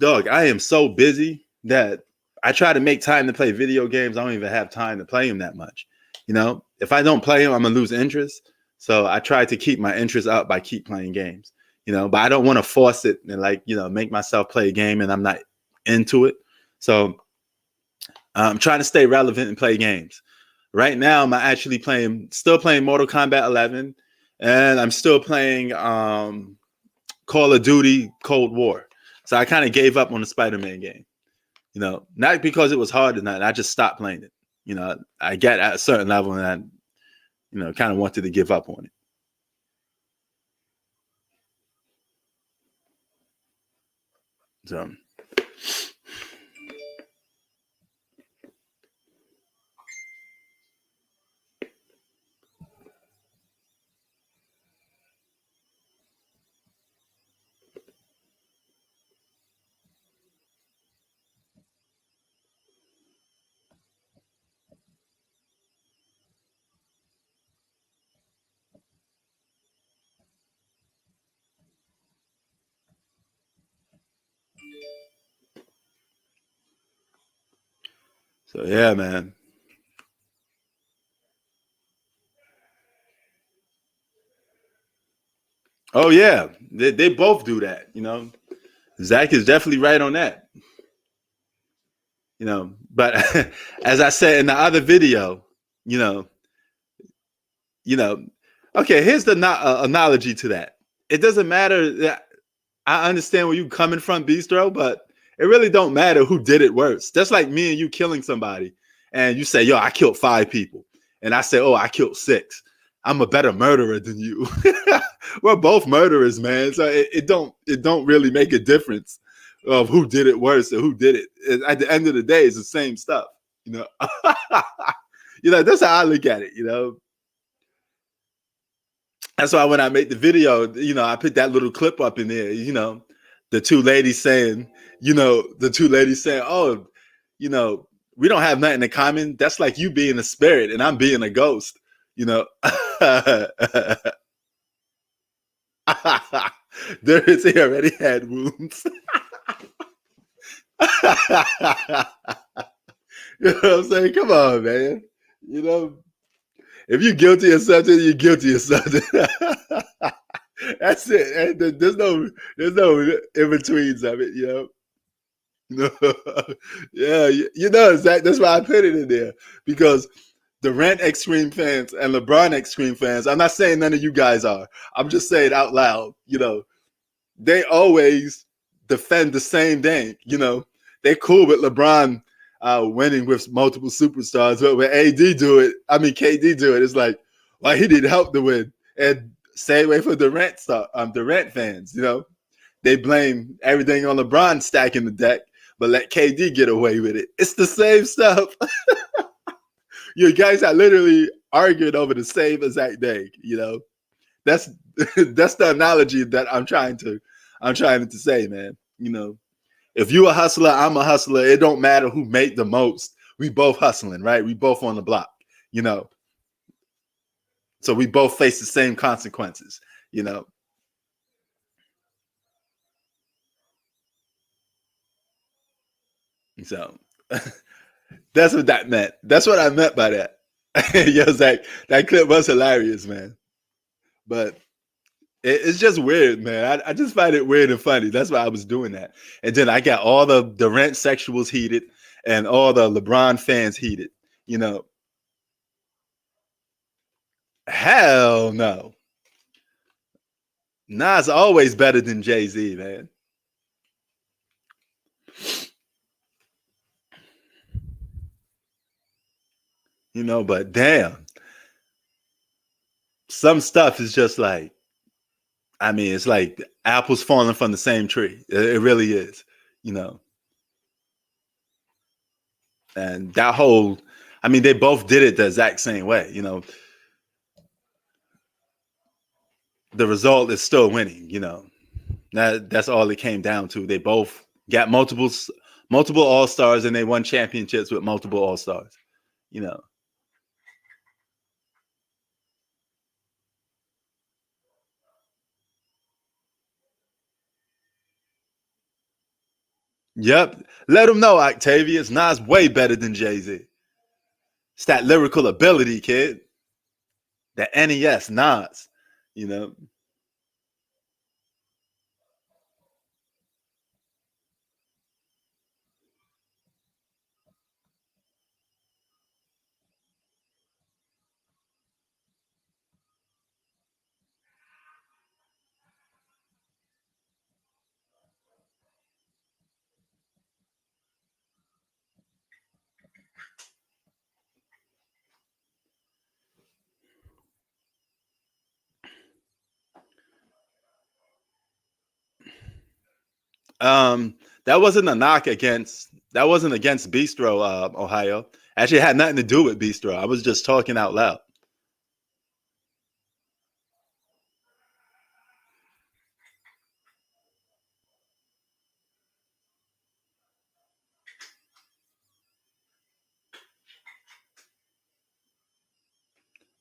Dog, I am so busy that I try to make time to play video games. I don't even have time to play them that much. You know, if I don't play them, I'm gonna lose interest. So I try to keep my interest up by keep playing games. You know, but I don't want to force it and like make myself play a game and I'm not into it. So I'm trying to stay relevant and play games. Right now, I'm actually still playing Mortal Kombat 11, and I'm still playing Call of Duty Cold War. So I kind of gave up on the Spider-Man game. You know, not because it was hard or not. I just stopped playing it. You know, I get at a certain level, and I, kind of wanted to give up on it. So. So yeah, man. Oh yeah, they both do that. Zach is definitely right on that. But as I said in the other video, you know, you know, okay. Here's the analogy to that. It doesn't matter that I understand where you coming from, Bistro, but it really don't matter who did it worse. That's like me and you killing somebody, and you say, "Yo, I killed 5 people," and I say, "Oh, I killed 6. I'm a better murderer than you." We're both murderers, man. So it don't really make a difference of who did it worse or who did it. At the end of the day, it's the same stuff. You know, that's how I look at it. That's why when I made the video, I put that little clip up in there. The two ladies saying, "Oh, we don't have nothing in common. That's like you being a spirit and I'm being a ghost." There is he already had wounds. You know what I'm saying? Come on, man. If you're guilty of something, you're guilty of something. That's it. There's no in betweens of it. No. Yeah, Zach. That's why I put it in there because the Rent Extreme fans and LeBron Extreme fans. I'm not saying none of you guys are. I'm just saying out loud. They always defend the same thing. They're cool with LeBron winning with multiple superstars, but when KD do it, it's like, well, he didn't help to win. And same way for Durant fans. They blame everything on LeBron stacking the deck, but let KD get away with it. It's the same stuff. You guys are literally arguing over the same exact thing. That's that's the analogy that I'm trying to say, man. If you a hustler, I'm a hustler. It don't matter who made the most. We both hustling, right? We both on the block, So we both face the same consequences, So that's what that meant. That's what I meant by that. Zach, that clip was hilarious, man. But It's just weird, man. I just find it weird and funny. That's why I was doing that. And then I got all the Durant sexuals heated and all the LeBron fans heated. You know, hell no. Nas always better than Jay-Z, man. You know, but damn, some stuff is just like, I mean, it's like apples falling from the same tree. It really is, you know. And that whole, I mean, they both did it the exact same way. You know, the result is still winning. You know, that's all it came down to. They both got multiple All Stars, and they won championships with multiple All Stars. You know. Yep. Let them know, Octavius. Nas way better than Jay-Z. It's that lyrical ability, kid. That NES, Nas. You know. That wasn't a knock against. That wasn't against Bistro, Ohio. Actually, it had nothing to do with Bistro. I was just talking out loud.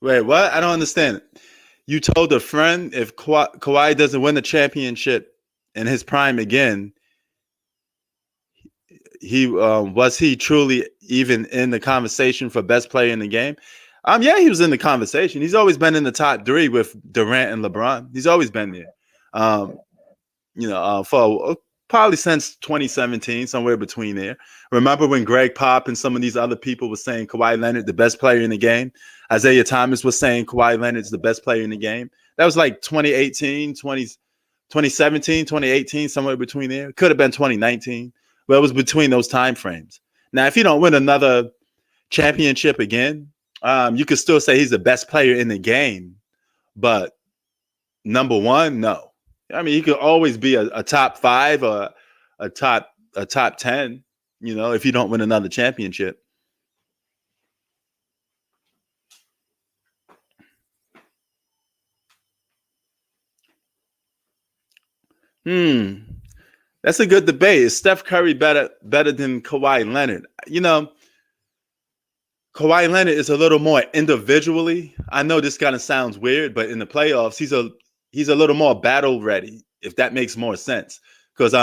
Wait, what? I don't understand. You told a friend if Kawhi doesn't win the championship in his prime again, he was he truly even in the conversation for best player in the game? Yeah, he was in the conversation. He's always been in the top three with Durant and LeBron. He's always been there. Um, for probably since 2017, somewhere between there. Remember when Greg Pop and some of these other people were saying Kawhi Leonard the best player in the game? Isaiah Thomas was saying Kawhi Leonard's the best player in the game. That was like 2018, 2017, 2018, somewhere between there. Could have been 2019, but it was between those time frames. Now, if you don't win another championship again, you could still say he's the best player in the game, but number one, no. I mean, he could always be a top five or a top 10. You know, if you don't win another championship. Hmm, that's a good debate. Is Steph Curry better than Kawhi Leonard? You know, Kawhi Leonard is a little more individually. I know this kind of sounds weird, but in the playoffs, he's a little more battle ready, if that makes more sense. Because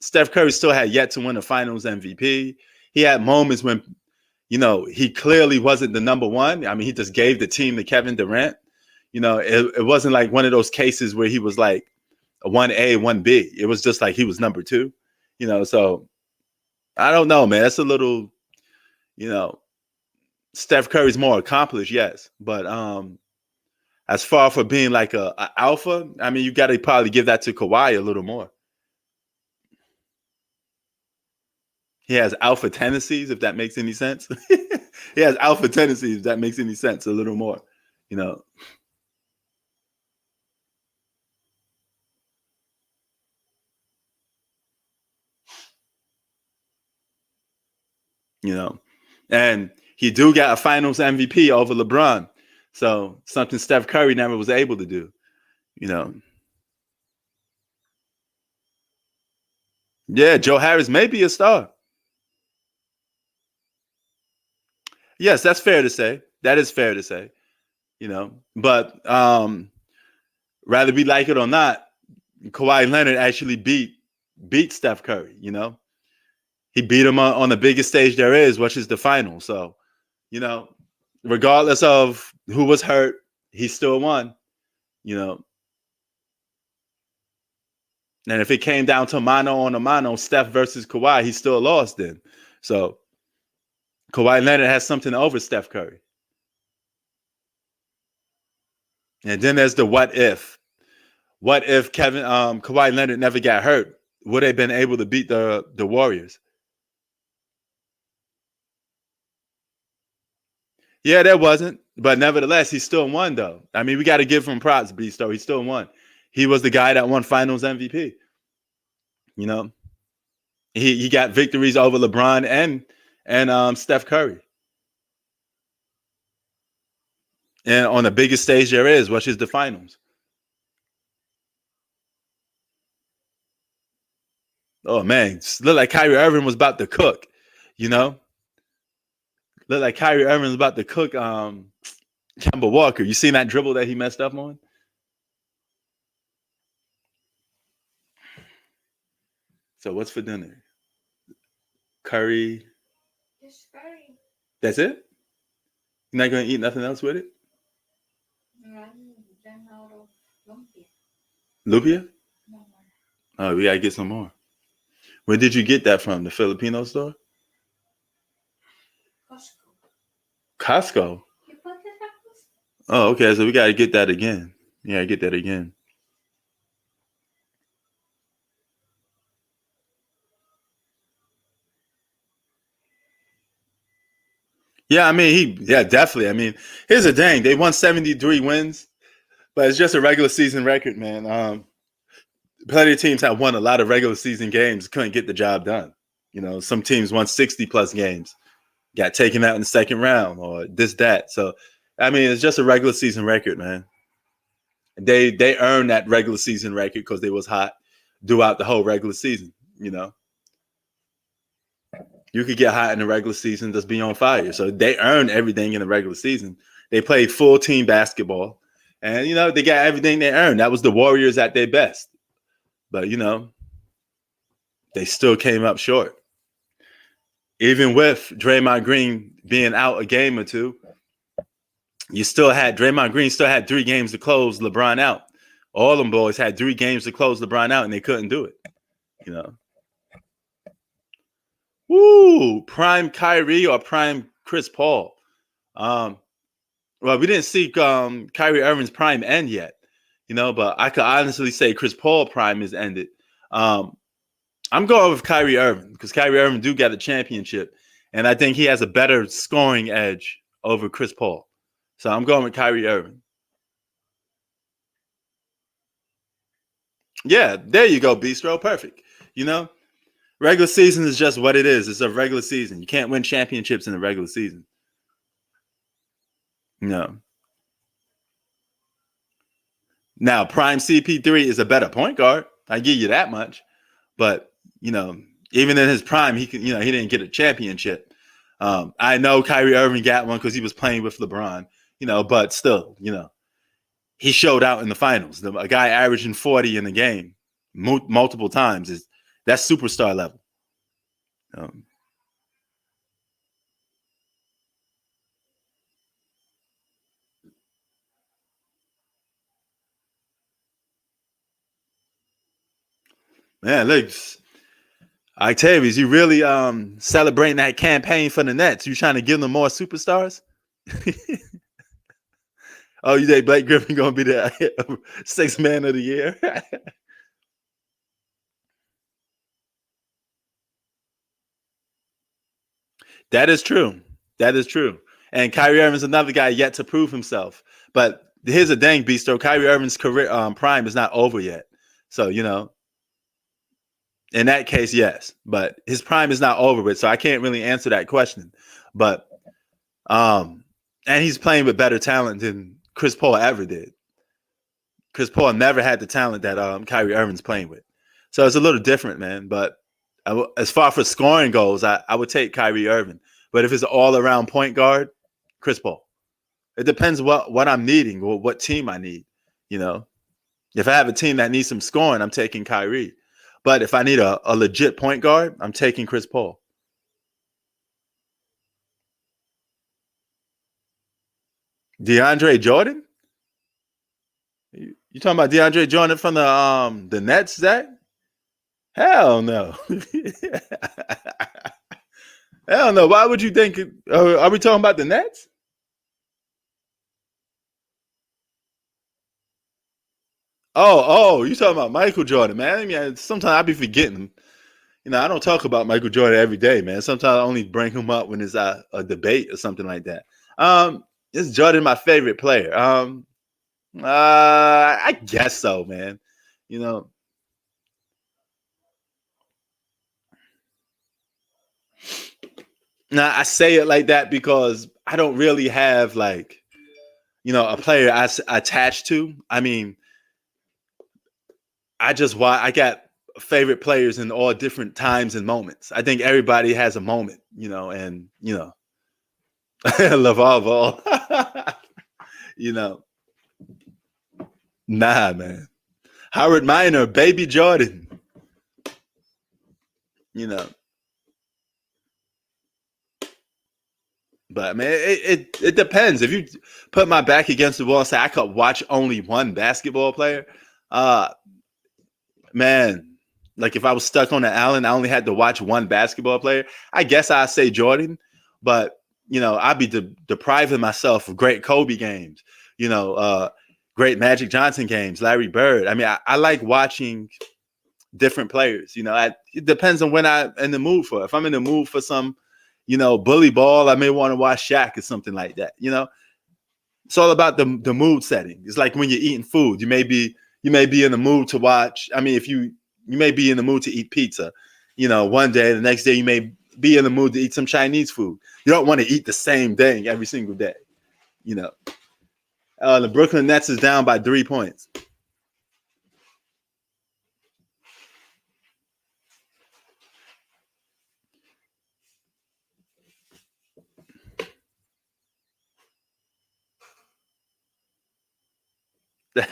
Steph Curry still had yet to win a Finals MVP. He had moments when he clearly wasn't the number one. I mean, he just gave the team to Kevin Durant. It wasn't like one of those cases where he was like a 1A, 1B. It was just like he was number two. So I don't know, man. That's a little, you know, Steph Curry's more accomplished, yes. But as far for being like a alpha, I mean, you got to probably give that to Kawhi a little more. He has alpha tendencies, if that makes any sense. He has alpha tendencies, if that makes any sense, a little more. You know, you know, and he do got a Finals MVP over LeBron, so something Steph Curry never was able to do. You know, yeah, Joe Harris may be a star. Yes, that's fair to say. That is fair to say. But rather we like it or not, Kawhi Leonard actually beat Steph Curry. He beat him on the biggest stage there is, which is the final. So, you know, regardless of who was hurt, he still won. You know, And if it came down to mano on a mano, Steph versus Kawhi, he still lost then. So Kawhi Leonard has something over Steph Curry. And then there's the what if. What if Kawhi Leonard never got hurt? Would they have been able to beat the Warriors? Yeah, there wasn't. But nevertheless, he still won, though. I mean, we got to give him props, Beasto. He still won. He was the guy that won Finals MVP. You know, he got victories over LeBron and Steph Curry. And on the biggest stage there is, which is the Finals. Oh man, looked like Kyrie Irving was about to cook. You know, looked like Kyrie Irving was about to cook. Kemba Walker. You seen that dribble that he messed up on? So what's for dinner? Curry. Just curry. That's it? You're not gonna eat nothing else with it? Ran out of lumpia. Lupia? No more. Oh, we gotta get some more. Where did you get that from? The Filipino store? Costco. Costco. You put it at Costco? Oh, okay. So we gotta get that again. Yeah, get that again. Yeah, I mean, definitely. I mean, here's the thing. They won 73 wins, but it's just a regular season record, man. Plenty of teams have won a lot of regular season games, couldn't get the job done. You know, some teams won 60 plus games, got taken out in the second round or this, that. So, I mean, it's just a regular season record, man. They earned that regular season record because they was hot throughout the whole regular season, you know. You could get hot in the regular season, just be on fire. So they earned everything in the regular season. They played full team basketball. And, you know, they got everything they earned. That was the Warriors at their best. But, you know, they still came up short. Even with Draymond Green being out a game or two, Draymond Green still had 3 games to close LeBron out. All them boys had 3 games to close LeBron out, and they couldn't do it, you know. Woo! Prime Kyrie or prime Chris Paul? Well, we didn't see Kyrie Irving's prime end yet, you know, but I could honestly say Chris Paul prime is ended. I'm going with Kyrie Irving because Kyrie Irving do get a championship, and I think he has a better scoring edge over Chris Paul. So I'm going with Kyrie Irving. Yeah, there you go, Bistro. Perfect. You know, regular season is just what it is. It's a regular season. You can't win championships in the regular season. No. Now, prime CP3 is a better point guard. I give you that much. But, you know, even in his prime, he didn't get a championship. I know Kyrie Irving got one because he was playing with LeBron, you know, but still, you know, he showed out in the finals. A guy averaging 40 in a game multiple times that's superstar level. Man, look, Octavius, you really celebrating that campaign for the Nets? You trying to give them more superstars? Oh, you think Blake Griffin gonna be the 6th man of the year? That is true. That is true. And Kyrie Irving's another guy yet to prove himself. But here's a dang beast, Kyrie Irving's career prime is not over yet. So, you know, in that case, yes. But his prime is not over with. So I can't really answer that question. But and he's playing with better talent than Chris Paul ever did. Chris Paul never had the talent that Kyrie Irving's playing with. So it's a little different, man. But as far for scoring goals, I would take Kyrie Irving. But if it's an all-around point guard, Chris Paul. It depends what I'm needing or what team I need. You know, if I have a team that needs some scoring, I'm taking Kyrie. But if I need a legit point guard, I'm taking Chris Paul. DeAndre Jordan? You talking about DeAndre Jordan from the Nets, Zach? Hell no. Hell no. Why would you think? Are we talking about the Nets? You talking about Michael Jordan, man? I mean, sometimes I be forgetting. I don't talk about Michael Jordan every day, man. Sometimes I only bring him up when it's a debate or something like that. Is Jordan my favorite player? I guess so, man. You know, now I say it like that because I don't really have like, a player attached to. I mean, I got favorite players in all different times and moments. I think everybody has a moment, and LeVar Ball. you know, nah, man. Howard Miner, Baby Jordan. You know, but man, it depends. If you put my back against the wall and say I could watch only one basketball player, uh, man, like if I was stuck on an island, I only had to watch one basketball player. I guess I'd say Jordan, but I'd be depriving myself of great Kobe games, great Magic Johnson games, Larry Bird. I mean, I like watching different players. It depends on when I'm in the mood for. If I'm in the mood for some, bully ball, I may want to watch Shaq or something like that. It's all about the mood setting. It's like when you're eating food, you may be in the mood to watch. I mean, if you may be in the mood to eat pizza, one day, the next day you may be in the mood to eat some Chinese food. You don't want to eat the same thing every single day. The Brooklyn Nets is down by 3 points.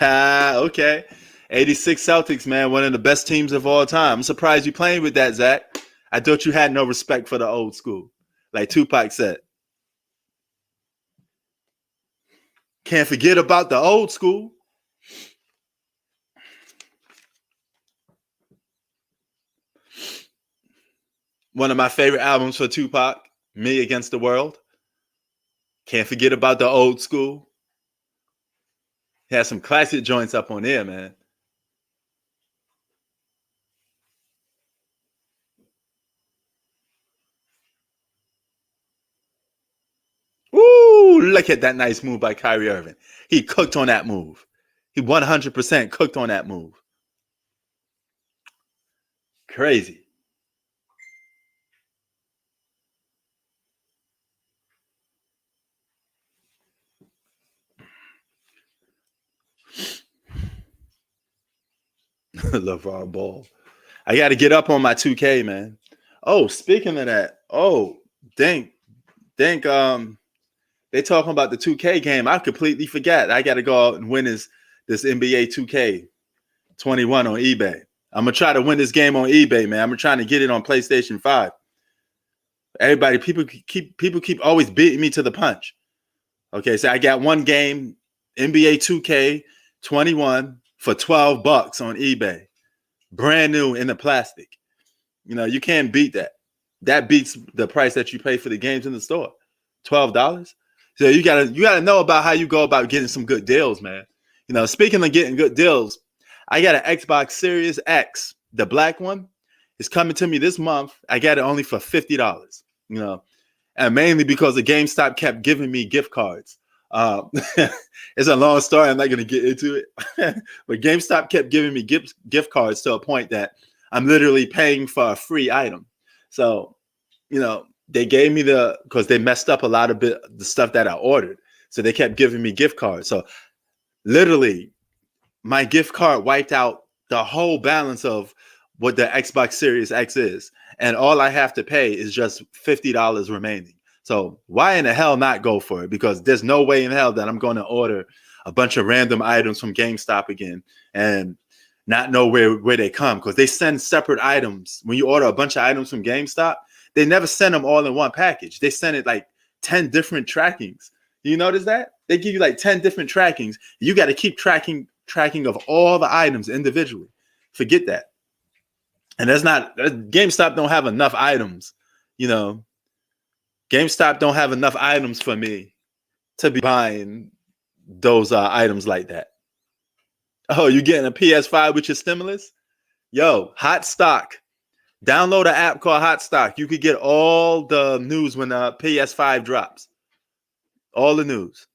Okay. 86 Celtics, man, one of the best teams of all time. I'm surprised you playing with that, Zach. I thought you had no respect for the old school. Like Tupac said. Can't forget about the old school. One of my favorite albums for Tupac, Me Against the World. Can't forget about the old school. He has some classic joints up on there, man. Ooh, look at that nice move by Kyrie Irving. He cooked on that move. He 100% cooked on that move. Crazy. LeVar Ball. I got to get up on my 2K, man. Oh, speaking of that, think, they talking about the 2K game. I completely forgot. I got to go out and win this NBA 2K 21 on eBay. I'm gonna try to win this game on eBay, man. I'm trying to get it on PlayStation 5. People keep always beating me to the punch. Okay, so I got one game, NBA 2K 21 for $12 on eBay, brand new in the plastic. You can't beat that. That beats the price that you pay for the games in the store, $12. So you gotta know about how you go about getting some good deals, man. Speaking of getting good deals, I got an Xbox Series X, the black one. It's coming to me this month. I got it only for $50. And mainly because the GameStop kept giving me gift cards. It's a long story. I'm not going to get into it. But GameStop kept giving me gift cards to a point that I'm literally paying for a free item. So, they gave me because they messed up a lot of the stuff that I ordered. So they kept giving me gift cards. So literally, my gift card wiped out the whole balance of what the Xbox Series X is. And all I have to pay is just $50 remaining. So why in the hell not go for it? Because there's no way in hell that I'm going to order a bunch of random items from GameStop again and not know where they come, because they send separate items. When you order a bunch of items from GameStop, they never send them all in one package. They send it like 10 different trackings. You notice that? They give you like 10 different trackings. You got to keep tracking of all the items individually. Forget that. And that's not GameStop don't have enough items, you know. GameStop don't have enough items for me to be buying those items like that. Oh, you getting a PS5 with your stimulus? Yo, hot stock. Download an app called Hot Stock. You could get all the news when PS5 drops. All the news.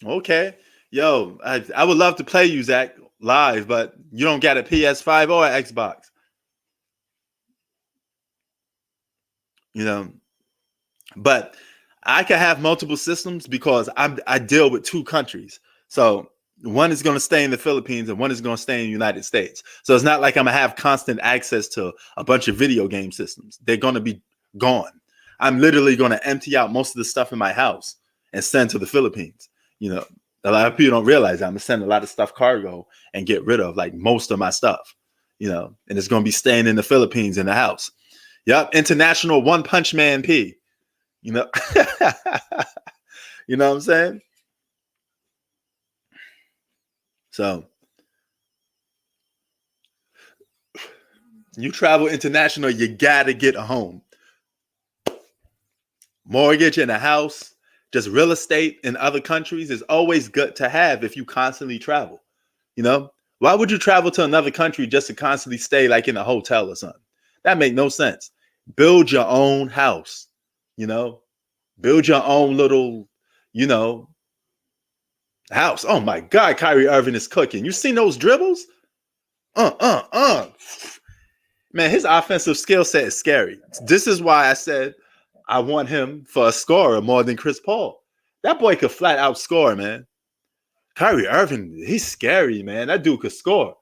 Okay. Yo, I would love to play you, Zach, live, but you don't get a PS5 or an Xbox. You know, but I can have multiple systems because I deal with two countries. So one is going to stay in the Philippines and one is going to stay in the United States. So it's not like I'm going to have constant access to a bunch of video game systems. They're going to be gone. I'm literally going to empty out most of the stuff in my house and send to the Philippines. You know, a lot of people don't realize that I'm going to send a lot of stuff cargo and get rid of like most of my stuff, you know, and it's going to be staying in the Philippines in the house. Yep. International One Punch Man P. You know, you know what I'm saying? So you travel international, you gotta get a home. Mortgage in a house, just real estate in other countries is always good to have if you constantly travel. You know, why would you travel to another country just to constantly stay like in a hotel or something? That make no sense. Build your own house, you know, build your own little, you know, house. Oh my God, Kyrie Irving is cooking. You seen those dribbles? Man, his offensive skill set is scary. This is why I said I want him for a scorer more than Chris Paul. That boy could flat out score, man. Kyrie Irving, he's scary, man. That dude could score.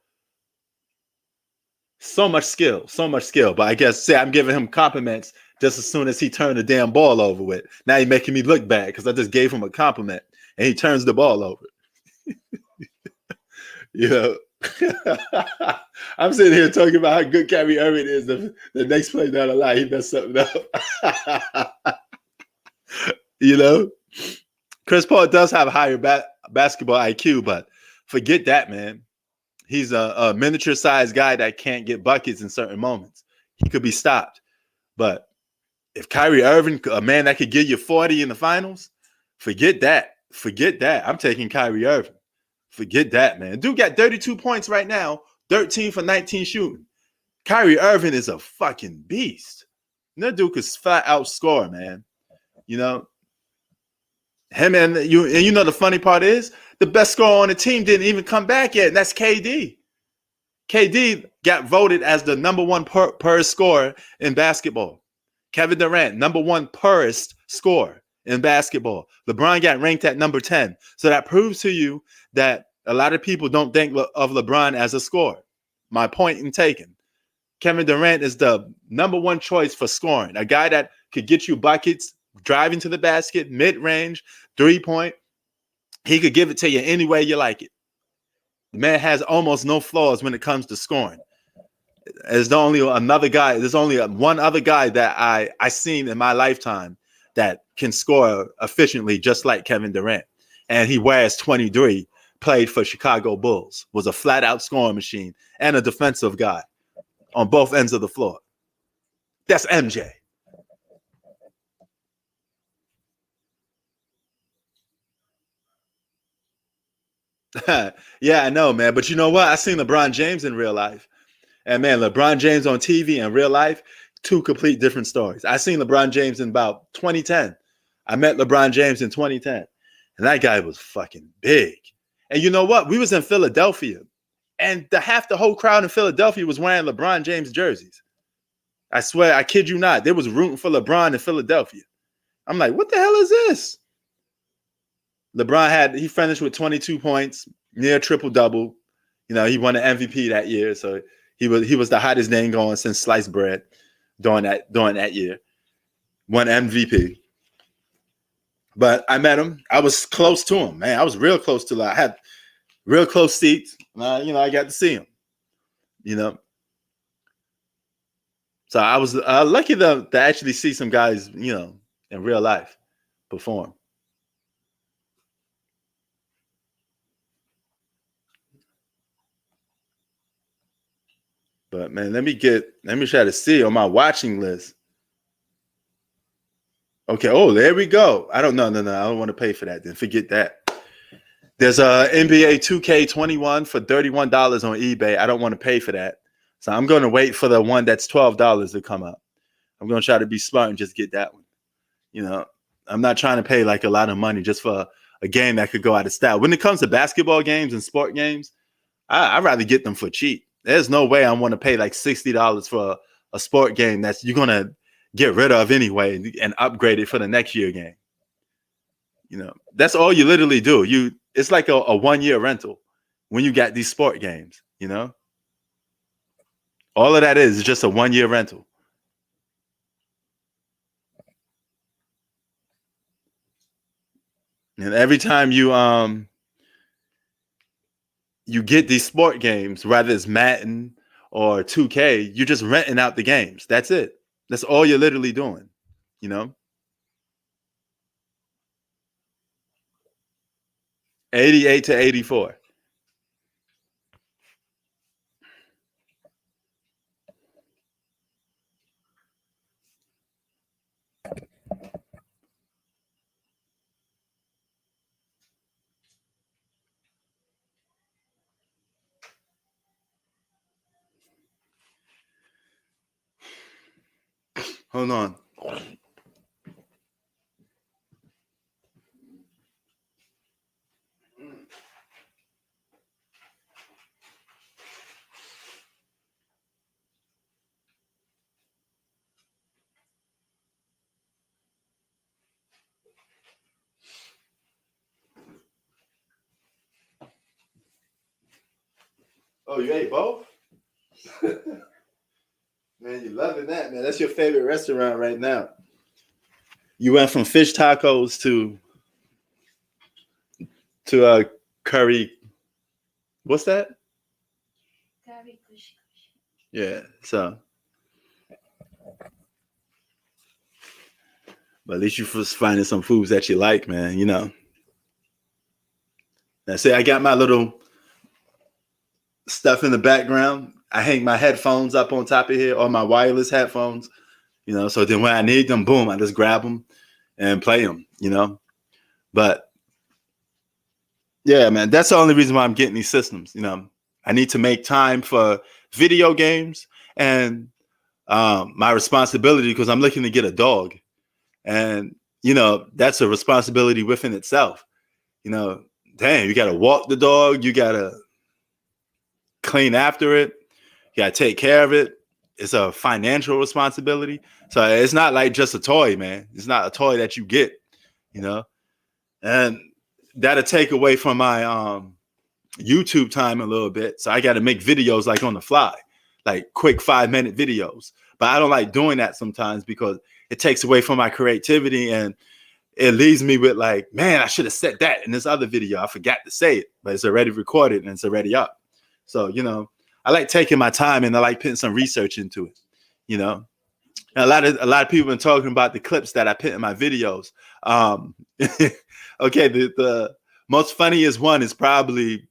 So much skill, so much skill. But I guess say I'm giving him compliments just as soon as he turned the damn ball over with. Now he's making me look bad because I just gave him a compliment and he turns the ball over. You know, I'm sitting here talking about how good Kyrie Irving is. The next play down the line, he messed something up. You know, Chris Paul does have higher basketball IQ, but forget that, man. He's a miniature-sized guy that can't get buckets in certain moments. He could be stopped. But if Kyrie Irving, a man that could give you 40 in the finals, forget that. Forget that. I'm taking Kyrie Irving. Forget that, man. Dude got 32 points right now, 13 for 19 shooting. Kyrie Irving is a fucking beast. That dude could flat out score, man. You know, him and you know the funny part is the best scorer on the team didn't even come back yet, and that's KD. KD got voted as the number one per scorer in basketball. Kevin Durant, number one perist scorer in basketball. LeBron got ranked at number 10. So that proves to you that a lot of people don't think of LeBron as a scorer. My point in taken. Kevin Durant is the number one choice for scoring. A guy that could get you buckets, driving to the basket, mid-range, 3-point. He could give it to you any way you like it. The man has almost no flaws when it comes to scoring. There's only another guy. There's only one other guy that I seen in my lifetime that can score efficiently, just like Kevin Durant. And he wears 23. Played for Chicago Bulls. Was a flat-out scoring machine and a defensive guy on both ends of the floor. That's MJ. Yeah, I know, man. But you know what? I seen LeBron James in real life. And man, LeBron James on TV and real life, two complete different stories. I seen LeBron James in about 2010. I met LeBron James in 2010. And that guy was fucking big. And you know what? We was in Philadelphia. And half the whole crowd in Philadelphia was wearing LeBron James jerseys. I swear, I kid you not. They was rooting for LeBron in Philadelphia. I'm like, what the hell is this? He finished with 22 points, near triple-double. You know, he won an MVP that year. So he was the hottest name going since sliced bread during that year. Won MVP. But I met him. I was close to him, man. I was real close to him. I had real close seats. I got to see him. You know. So I was lucky to actually see some guys, in real life perform. But man, let me try to see on my watching list. Okay, oh, there we go. I don't know, no, I don't want to pay for that. Then forget that. There's a NBA 2K21 for $31 on eBay. I don't want to pay for that, so I'm going to wait for the one that's $12 to come up. I'm going to try to be smart and just get that one. You know, I'm not trying to pay like a lot of money just for a game that could go out of style. When it comes to basketball games and sport games, I'd rather get them for cheap. There's no way I want to pay like $60 for a sport game that's you're going to get rid of anyway and upgrade it for the next year game. You know, that's all you literally do. It's like a 1-year rental when you got these sport games, you know? All of that is just a 1-year rental. And every time you get these sport games, whether it's Madden or 2K, you're just renting out the games. That's it. That's all you're literally doing, you know? 88 to 84. Hold on. Oh, you ate both? Man, you loving that, man. That's your favorite restaurant right now. You went from fish tacos to curry. What's that? Curry kush kush. Yeah. So, but at least you first finding some foods that you like, man. You know. Now, say I got my little stuff in the background. I hang my headphones up on top of here, or my wireless headphones. You know, so then when I need them, boom, I just grab them and play them. You know, but yeah, man, that's the only reason why I'm getting these systems. You know, I need to make time for video games and my responsibility because I'm looking to get a dog. And, you know, that's a responsibility within itself. You know, dang, you got to walk the dog. You got to clean after it. You got to take care of it. It's a financial responsibility. So it's not like just a toy, man. It's not a toy that you get, you know, and that'll take away from my YouTube time a little bit. So I got to make videos like on the fly, like quick 5-minute videos. But I don't like doing that sometimes because it takes away from my creativity and it leaves me with like, man, I should have said that in this other video. I forgot to say it, but it's already recorded and it's already up. So, you know, I like taking my time and I like putting some research into it, you know. And a lot of people have been talking about the clips that I put in my videos. Okay, the most funniest one is probably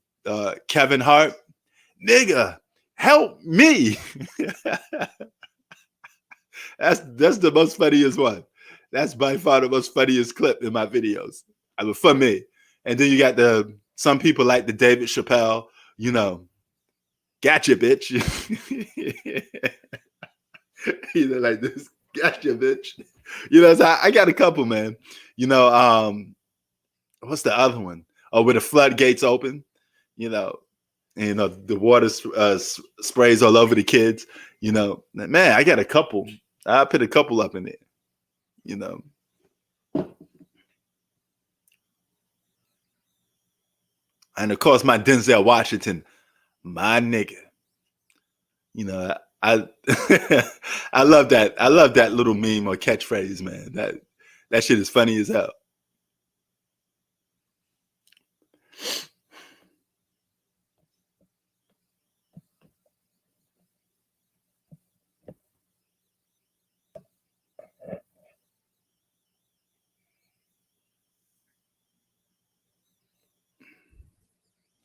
Kevin Hart. Nigga, help me. That's the most funniest one. That's by far the most funniest clip in my videos. I mean, for me. And then you got some people like the David Chappelle, you know, gotcha, bitch. You know, like this, gotcha, bitch. You know, so I got a couple, man. You know, what's the other one? Oh, where the floodgates open, you know, and, you know, the water sprays all over the kids. You know, man, I got a couple. I put a couple up in there, you know. And of course, my Denzel Washington, my nigga. You know, I I love that. I love that little meme or catchphrase, man. That shit is funny as hell.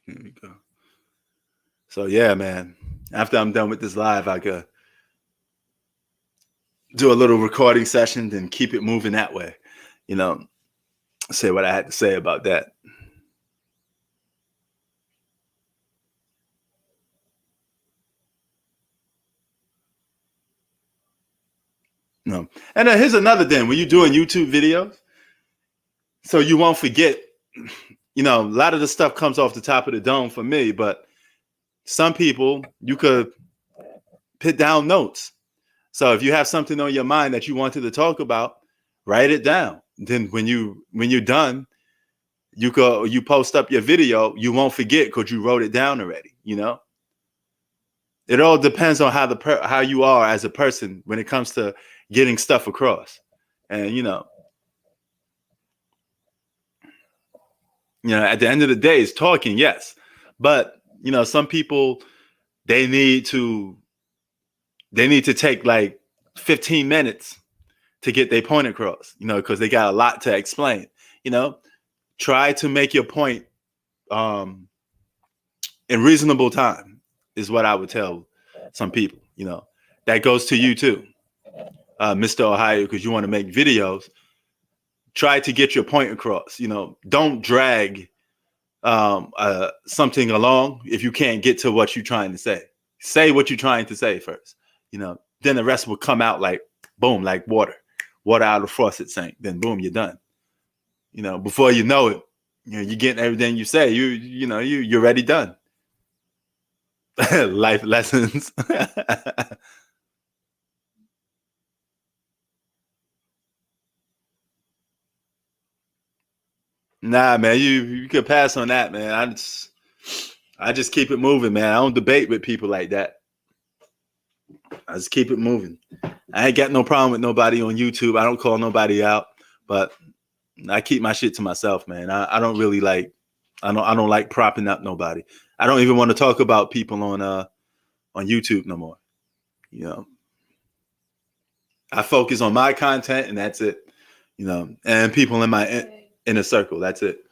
Here we go. So yeah, man. After I'm done with this live, I could do a little recording session, then keep it moving that way. You know, say what I had to say about that. No. And then here's another thing. When you're doing YouTube videos, so you won't forget, you know, a lot of the stuff comes off the top of the dome for me, but some people, you could put down notes. So if you have something on your mind that you wanted to talk about, write it down. Then when you're done, you post up your video, you won't forget because you wrote it down already, you know? It all depends on how you are as a person when it comes to getting stuff across. And at the end of the day, it's talking, yes. But some people they need to take like 15 minutes to get their point across, because they got a lot to explain. Try to make your point in reasonable time is what I would tell some people. That goes to you too, Mr. Ohio, because you want to make videos. Try to get your point across. Don't drag something along if you can't get to what you're trying to say. Say what you're trying to say first. Then the rest will come out like boom, like water out of the faucet sink. Then boom, you're done. Before you know it, you're getting everything you say. You're already done. Life lessons. Nah, man, you could pass on that, man. I just keep it moving, man. I don't debate with people like that. I just keep it moving. I ain't got no problem with nobody on YouTube. I don't call nobody out, but I keep my shit to myself, man. I don't really like. I don't like propping up nobody. I don't even want to talk about people on YouTube no more. I focus on my content and that's it. And people in my inner circle. That's it.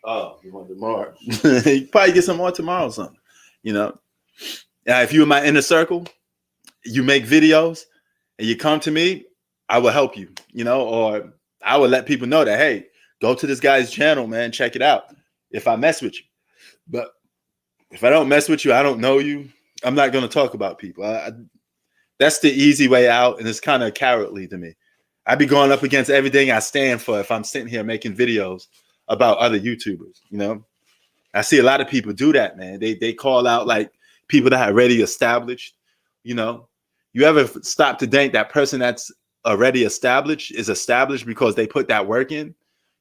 Oh, you want more? You probably get some more tomorrow or something. If you're in my inner circle, you make videos and you come to me, I will help you, or I will let people know that, hey, go to this guy's channel, man, check it out. If I mess with you. But if I don't mess with you, I don't know you, I'm not going to talk about people. That's the easy way out, and it's kind of cowardly to me. I be going up against everything I stand for if I'm sitting here making videos about other YouTubers. I see a lot of people do that, man. They call out like people that are already established. You ever stop to think that person that's already established is established because they put that work in?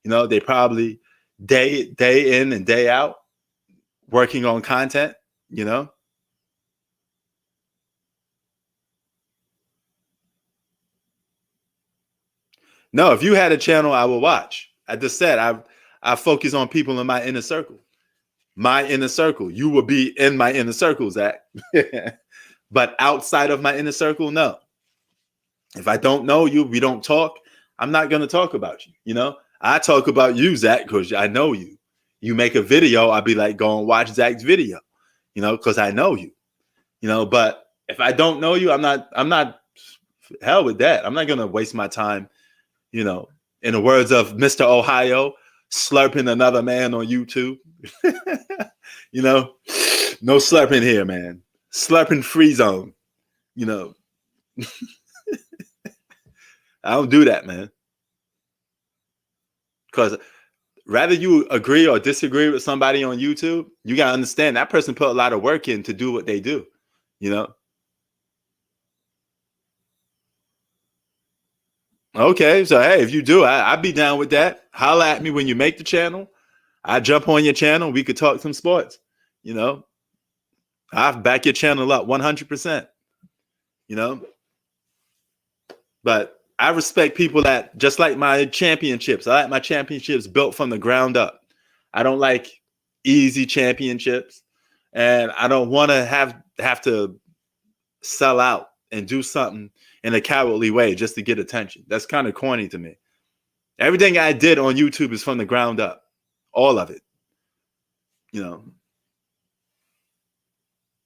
They probably day in and day out working on content. No, if you had a channel, I will watch. I just said I focus on people in my inner circle. My inner circle. You will be in my inner circle, Zach. But outside of my inner circle, no. If I don't know you, we don't talk, I'm not going to talk about you. I talk about you, Zach, because I know you. You make a video, I'll be like, go and watch Zach's video, because I know you. But if I don't know you, I'm not hell with that. I'm not going to waste my time, in the words of Mr. Ohio, slurping another man on YouTube. No slurping here, man. Slurping free zone. I don't do that, man. Because rather you agree or disagree with somebody on YouTube, you got to understand that person put a lot of work in to do what they do, Okay, so hey, if you do, I'd be down with that. Holla at me when you make the channel. I jump on your channel. We could talk some sports. I'll back your channel up 100%. But I respect people that just like my championships. I like my championships built from the ground up. I don't like easy championships, and I don't want to have to sell out and do something in a cowardly way just to get attention. That's kind of corny to me. Everything I did on YouTube is from the ground up. All of it.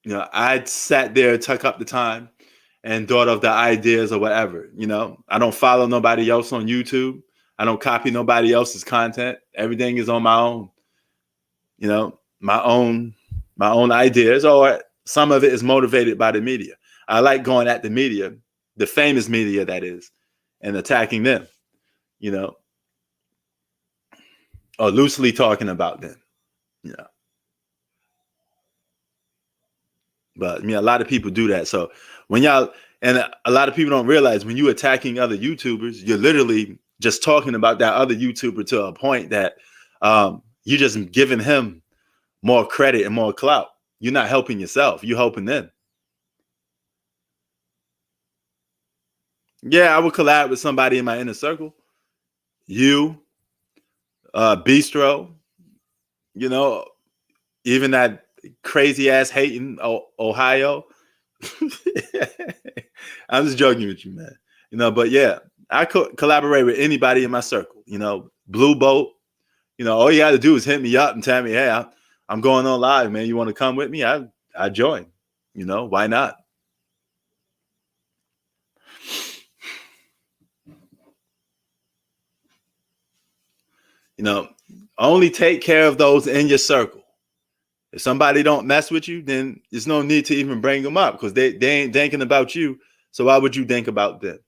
You know, I sat there, took up the time, and thought of the ideas or whatever. You know, I don't follow nobody else on YouTube. I don't copy nobody else's content. Everything is on my own. You know, my own ideas, or some of it is motivated by the media. I like going at the media, the famous media that is, and attacking them. You know, or loosely talking about them. You know. But I mean, a lot of people do that. So when y'all, and a lot of people don't realize when you attacking other YouTubers, you're literally just talking about that other YouTuber to a point that you're just giving him more credit and more clout. You're not helping yourself. You're helping them. Yeah, I would collab with somebody in my inner circle. You, Bistro, you know, even that crazy ass hating Ohio. I'm just joking with you, man. You know, but yeah, I could collaborate with anybody in my circle. You know, Blue Boat. You know, all you got to do is hit me up and tell me, hey, I'm going on live, man. You want to come with me? I join. You know, why not? You know, only take care of those in your circle. If somebody don't mess with you, then there's no need to even bring them up because they ain't thinking about you. So why would you think about them?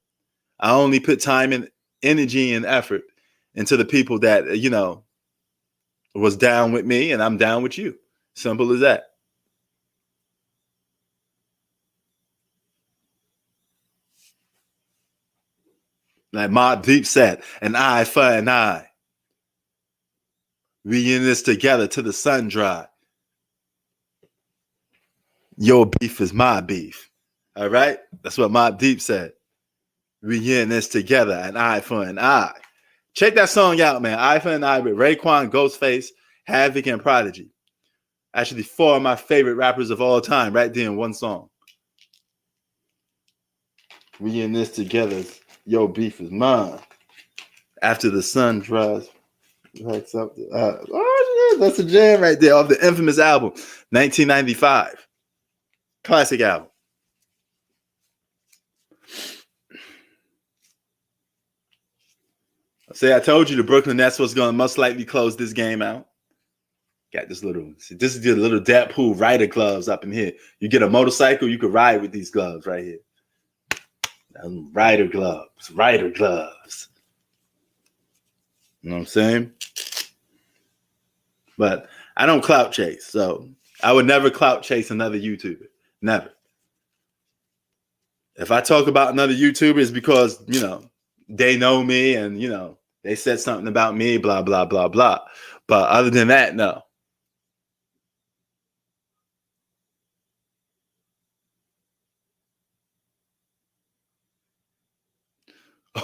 I only put time and energy and effort into the people that, you know, was down with me and I'm down with you. Simple as that. Like Mobb Deep said, an eye for an eye. We in this together till the sun dry. Your beef is my beef. All right? That's what Mobb Deep said. We in this together, an eye for an eye. Check that song out, man. Eye for an Eye with Raekwon, Ghostface, Havoc, and Prodigy. Actually, 4 of my favorite rappers of all time right there in one song. We in this together. Your beef is mine. After the sun dries. That's a jam right there off the infamous album, 1995. Classic album. I told you the Brooklyn Nets was going to most likely close this game out. Got this is the little Deadpool rider gloves up in here. You get a motorcycle, you could ride with these gloves right here. Rider gloves. You know what I'm saying? But I don't clout chase, so I would never clout chase another YouTuber. Never. If I talk about another YouTuber, it's because, you know, they know me and, you know, they said something about me, blah, blah, blah, blah. But other than that, no.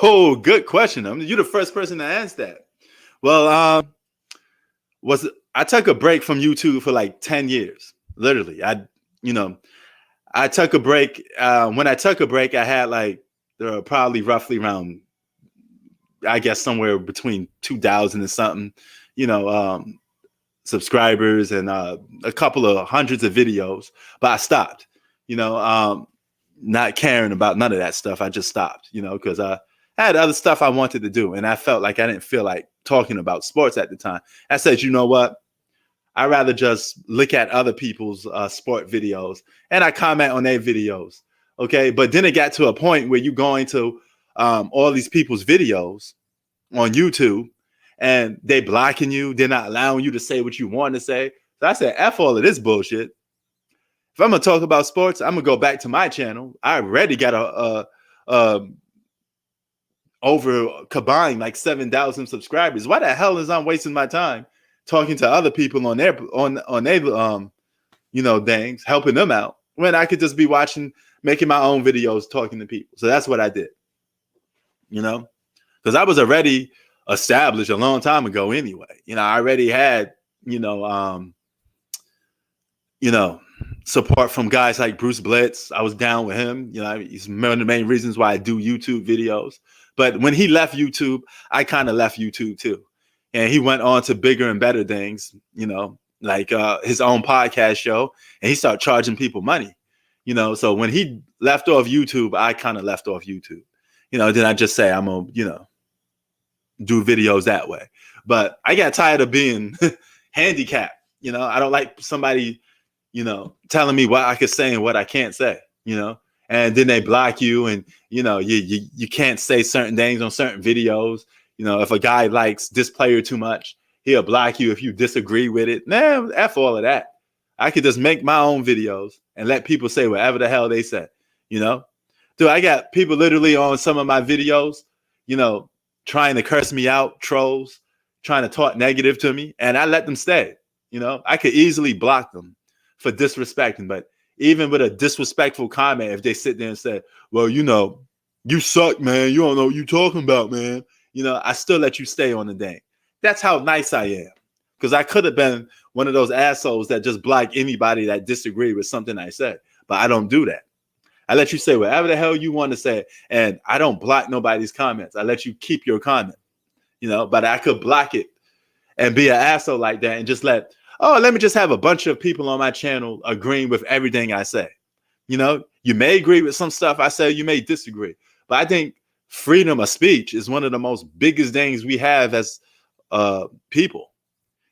Oh, good question. I mean, you're the first person to ask that. Well, I took a break from YouTube for like 10 years. Literally. I took a break. When I took a break, I had there were probably roughly around, I guess, somewhere between 2,000 and something, you know, subscribers and a couple of hundreds of videos. But I stopped, you know, not caring about none of that stuff. I just stopped, you know, because I had other stuff I wanted to do. And I felt like I didn't feel like talking about sports at the time. I said, you know what? I'd rather just look at other people's sport videos and I comment on their videos. Okay. But then it got to a point where you go into all these people's videos on YouTube and they blocking you. They're not allowing you to say what you want to say. So I said, F all of this bullshit. If I'm going to talk about sports, I'm going to go back to my channel. I already got over combined like 7,000 subscribers. Why the hell is I wasting my time talking to other people on their you know, things, helping them out when I could just be making my own videos, talking to people. So that's what I did, you know, because I was already established a long time ago anyway. You know, I already had, you know, support from guys like Bruce Blitz. I was down with him. You know, he's one of the main reasons why I do YouTube videos. But when he left YouTube, I kind of left YouTube too. And he went on to bigger and better things, you know, like his own podcast show, and he started charging people money. So when he left off YouTube, I kind of left off YouTube. Then I just say I'm gonna, do videos that way. But I got tired of being handicapped. I don't like somebody, telling me what I could say and what I can't say. And then they block you, and you can't say certain things on certain videos. If a guy likes this player too much, he'll block you if you disagree with it. Man, F all of that. I could just make my own videos and let people say whatever the hell they say. Dude, I got people literally on some of my videos, trying to curse me out, trolls, trying to talk negative to me, and I let them stay. I could easily block them for disrespecting, but even with a disrespectful comment, if they sit there and say, well, you suck, man, you don't know what you're talking about, man, I still let you stay on the thing. That's how nice I am. Because I could have been one of those assholes that just block anybody that disagree with something I said, but I don't do that. I let you say whatever the hell you want to say, and I don't block nobody's comments. I let you keep your comment, but I could block it and be an asshole like that and just let me just have a bunch of people on my channel agreeing with everything I say. You may agree with some stuff I say, you may disagree, but I think freedom of speech is one of the most biggest things we have as people.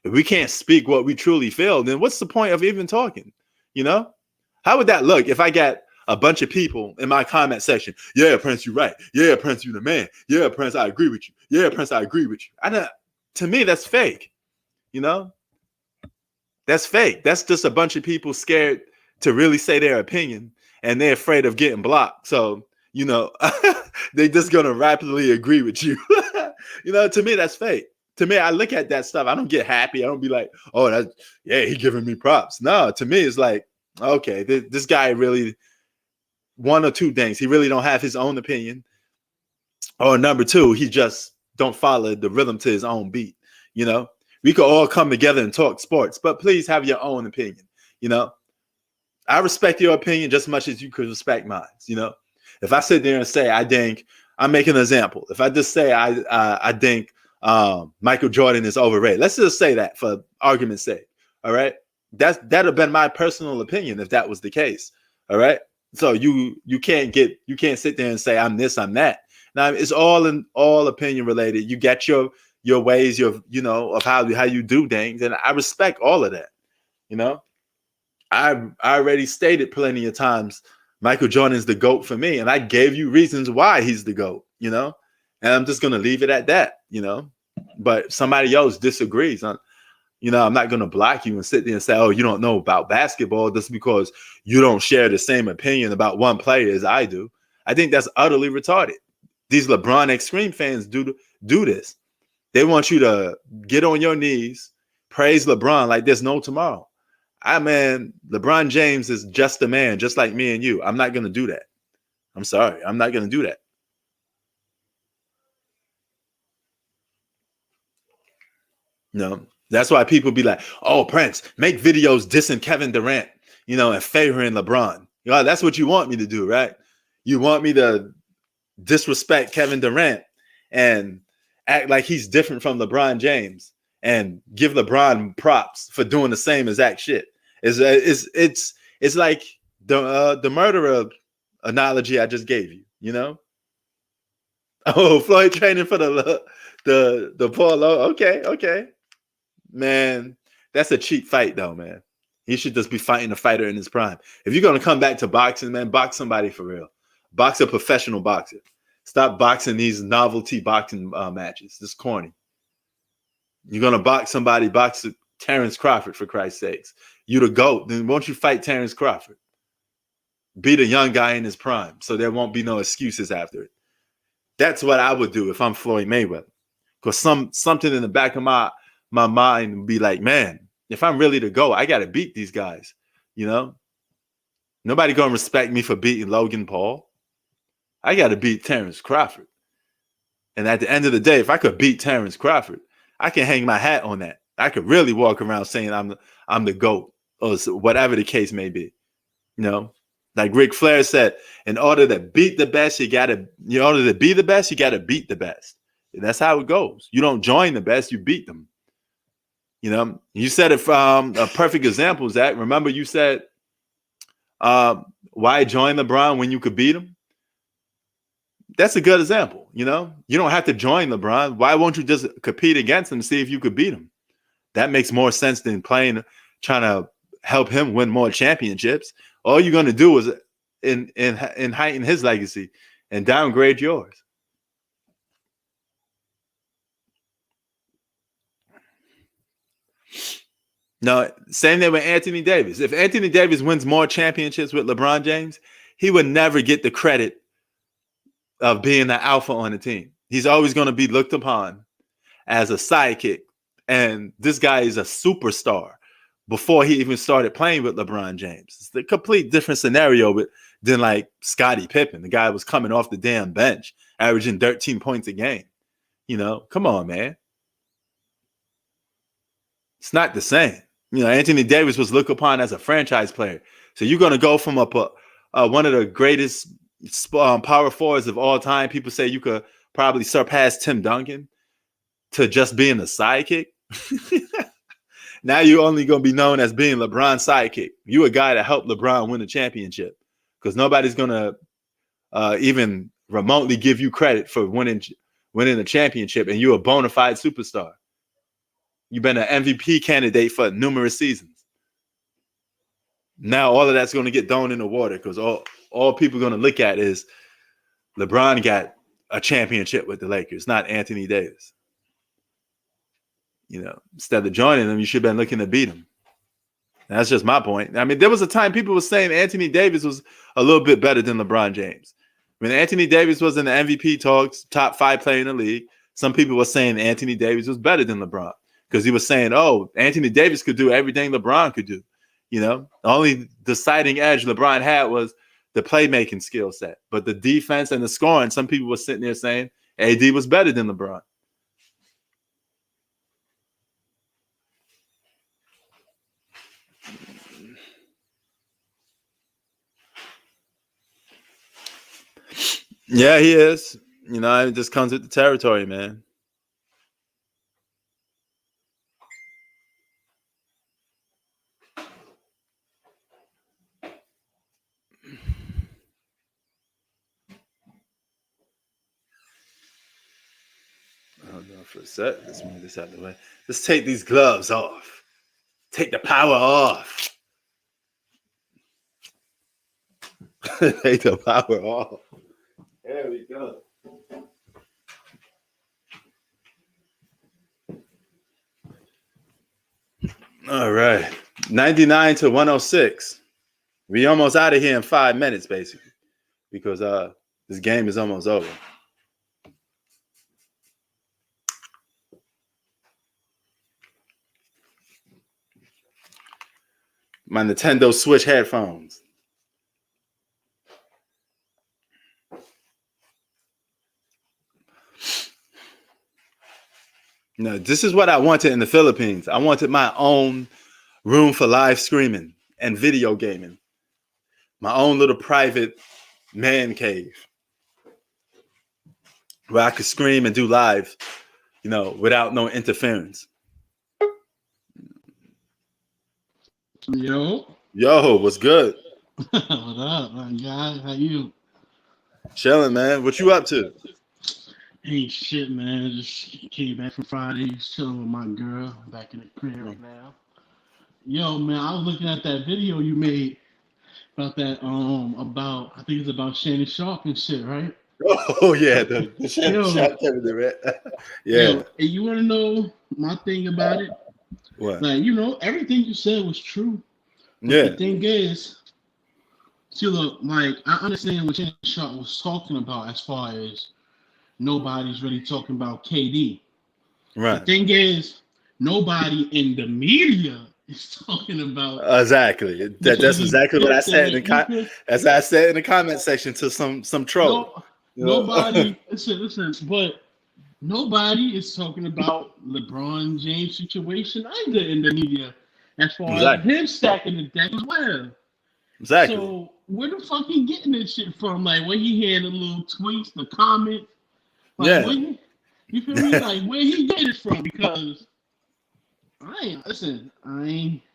If we can't speak what we truly feel, then what's the point of even talking? How would that look if I got a bunch of people in my comment section? Yeah, Prince, you're right. Yeah, Prince, you're the man. Yeah, Prince, I agree with you. Yeah, Prince, I agree with you. To me, that's fake. That's fake. That's just a bunch of people scared to really say their opinion, and they're afraid of getting blocked. So, they're just going to rapidly agree with you. To me, that's fake. To me, I look at that stuff. I don't get happy. I don't be like, oh, he giving me props. No, to me, it's like, okay, this guy really, one or two things. He really don't have his own opinion. Or number two, he just don't follow the rhythm to his own beat. We could all come together and talk sports, but please have your own opinion. I respect your opinion just as much as you could respect mine. If I sit there and say, I think, I'm making an example. If I just say, I think Michael Jordan is overrated. Let's just say that for argument's sake. All right. That'd have been my personal opinion if that was the case. All right. So you can't sit there and say I'm this, I'm that. Now it's all opinion related. You got your ways of how you do things, and I respect all of that. I already stated plenty of times Michael Jordan's the GOAT for me, and I gave you reasons why he's the GOAT. And I'm just gonna leave it at that. But if somebody else disagrees, I'm not going to block you and sit there and say, oh, you don't know about basketball just because you don't share the same opinion about one player as I do. I think that's utterly retarded. These LeBron extreme fans do this. They want you to get on your knees, praise LeBron like there's no tomorrow. LeBron James is just a man, just like me and you. I'm not going to do that. I'm sorry. I'm not going to do that. That's why people be like, oh, Prince, make videos dissing Kevin Durant, and favoring LeBron. That's what you want me to do, right? You want me to disrespect Kevin Durant and act like he's different from LeBron James and give LeBron props for doing the same exact shit. It's like the murderer analogy I just gave you, Oh, Floyd training for the polo. Okay. Man, that's a cheap fight, though, man. He should just be fighting a fighter in his prime. If you're going to come back to boxing, man, box somebody for real. Box a professional boxer. Stop boxing these novelty boxing matches. This is corny. You're going to box somebody, box Terrence Crawford, for Christ's sakes. You the GOAT. Then won't you fight Terrence Crawford? Beat a young guy in his prime so there won't be no excuses after it. That's what I would do if I'm Floyd Mayweather. Because something in the back of my mind would be like, man, if I'm really to go, I got to beat these guys. Nobody going to respect me for beating Logan Paul. I got to beat Terrence Crawford. And at the end of the day, if I could beat Terrence Crawford, I can hang my hat on that. I could really walk around saying I'm the GOAT, or whatever the case may be. Like Ric Flair said, in order to beat the best, in order to be the best, you got to beat the best. And that's how it goes. You don't join the best, you beat them. You know, you said it from a perfect example, Zach. Remember, you said, why join LeBron when you could beat him? That's a good example. You know, you don't have to join LeBron. Why won't you just compete against him and see if you could beat him? That makes more sense than trying to help him win more championships. All you're going to do is in heighten his legacy and downgrade yours. No, same thing with Anthony Davis. If Anthony Davis wins more championships with LeBron James, he would never get the credit of being the alpha on the team. He's always going to be looked upon as a sidekick. And this guy is a superstar before he even started playing with LeBron James. It's a complete different scenario than like Scottie Pippen. The guy was coming off the damn bench, averaging 13 points a game. You know, come on, man. It's not the same. You know, Anthony Davis was looked upon as a franchise player. So you're going to go from one of the greatest power forwards of all time. People say you could probably surpass Tim Duncan to just being a sidekick. Now you're only going to be known as being LeBron's sidekick. You a guy that helped LeBron win a championship because nobody's going to even remotely give you credit for winning a championship, and you're a bona fide superstar. You've been an MVP candidate for numerous seasons. Now all of that's going to get thrown in the water because all people are going to look at is LeBron got a championship with the Lakers, not Anthony Davis. You know, instead of joining them, you should have been looking to beat him. That's just my point. I mean, there was a time people were saying Anthony Davis was a little bit better than LeBron James. When Anthony Davis was in the MVP talks, top 5 player in the league, some people were saying Anthony Davis was better than LeBron because he was saying, oh, Anthony Davis could do everything LeBron could do. You know, the only deciding edge LeBron had was the playmaking skill set. But the defense and the scoring, some people were sitting there saying AD was better than LeBron. Yeah, he is. You know, it just comes with the territory, man. Hold on for a sec. Let's move this out of the way. Let's take these gloves off. Take the power off. Take the power off. There we go. All right. 99 to 106. We almost out of here in 5 minutes, basically, because this game is almost over. My Nintendo Switch headphones. No, this is what I wanted in the Philippines. I wanted my own room for live streaming and video gaming. My own little private man cave where I could scream and do live, you know, without no interference. Yo, what's good? What up, my guy? How you? Chilling, man. What you up to? Ain't shit, man. Just came back from Friday, chilling with my girl, back in the crib now. Yo, man, I was looking at that video you made about that, about I think it's about Shannon Sharp and shit, right? Oh yeah, the Shannon Sharp, right? Yeah. Yo, and you want to know my thing about it? What? Like, you know, everything you said was true. Yeah. The thing is, see, look, like I understand what Shannon Sharp was talking about as far as nobody's really talking about KD. Right. The thing is, nobody in the media is talking about exactly. That's exactly what I said in the as I said in the comment section to some troll. Nobody listen, but nobody is talking about LeBron James' situation either in the media as far as him stacking the deck as well. Exactly. So where the fuck he getting this shit from? Like where he hear the little tweets, the comments. Like, yeah. You feel me? Like where he get it from? Because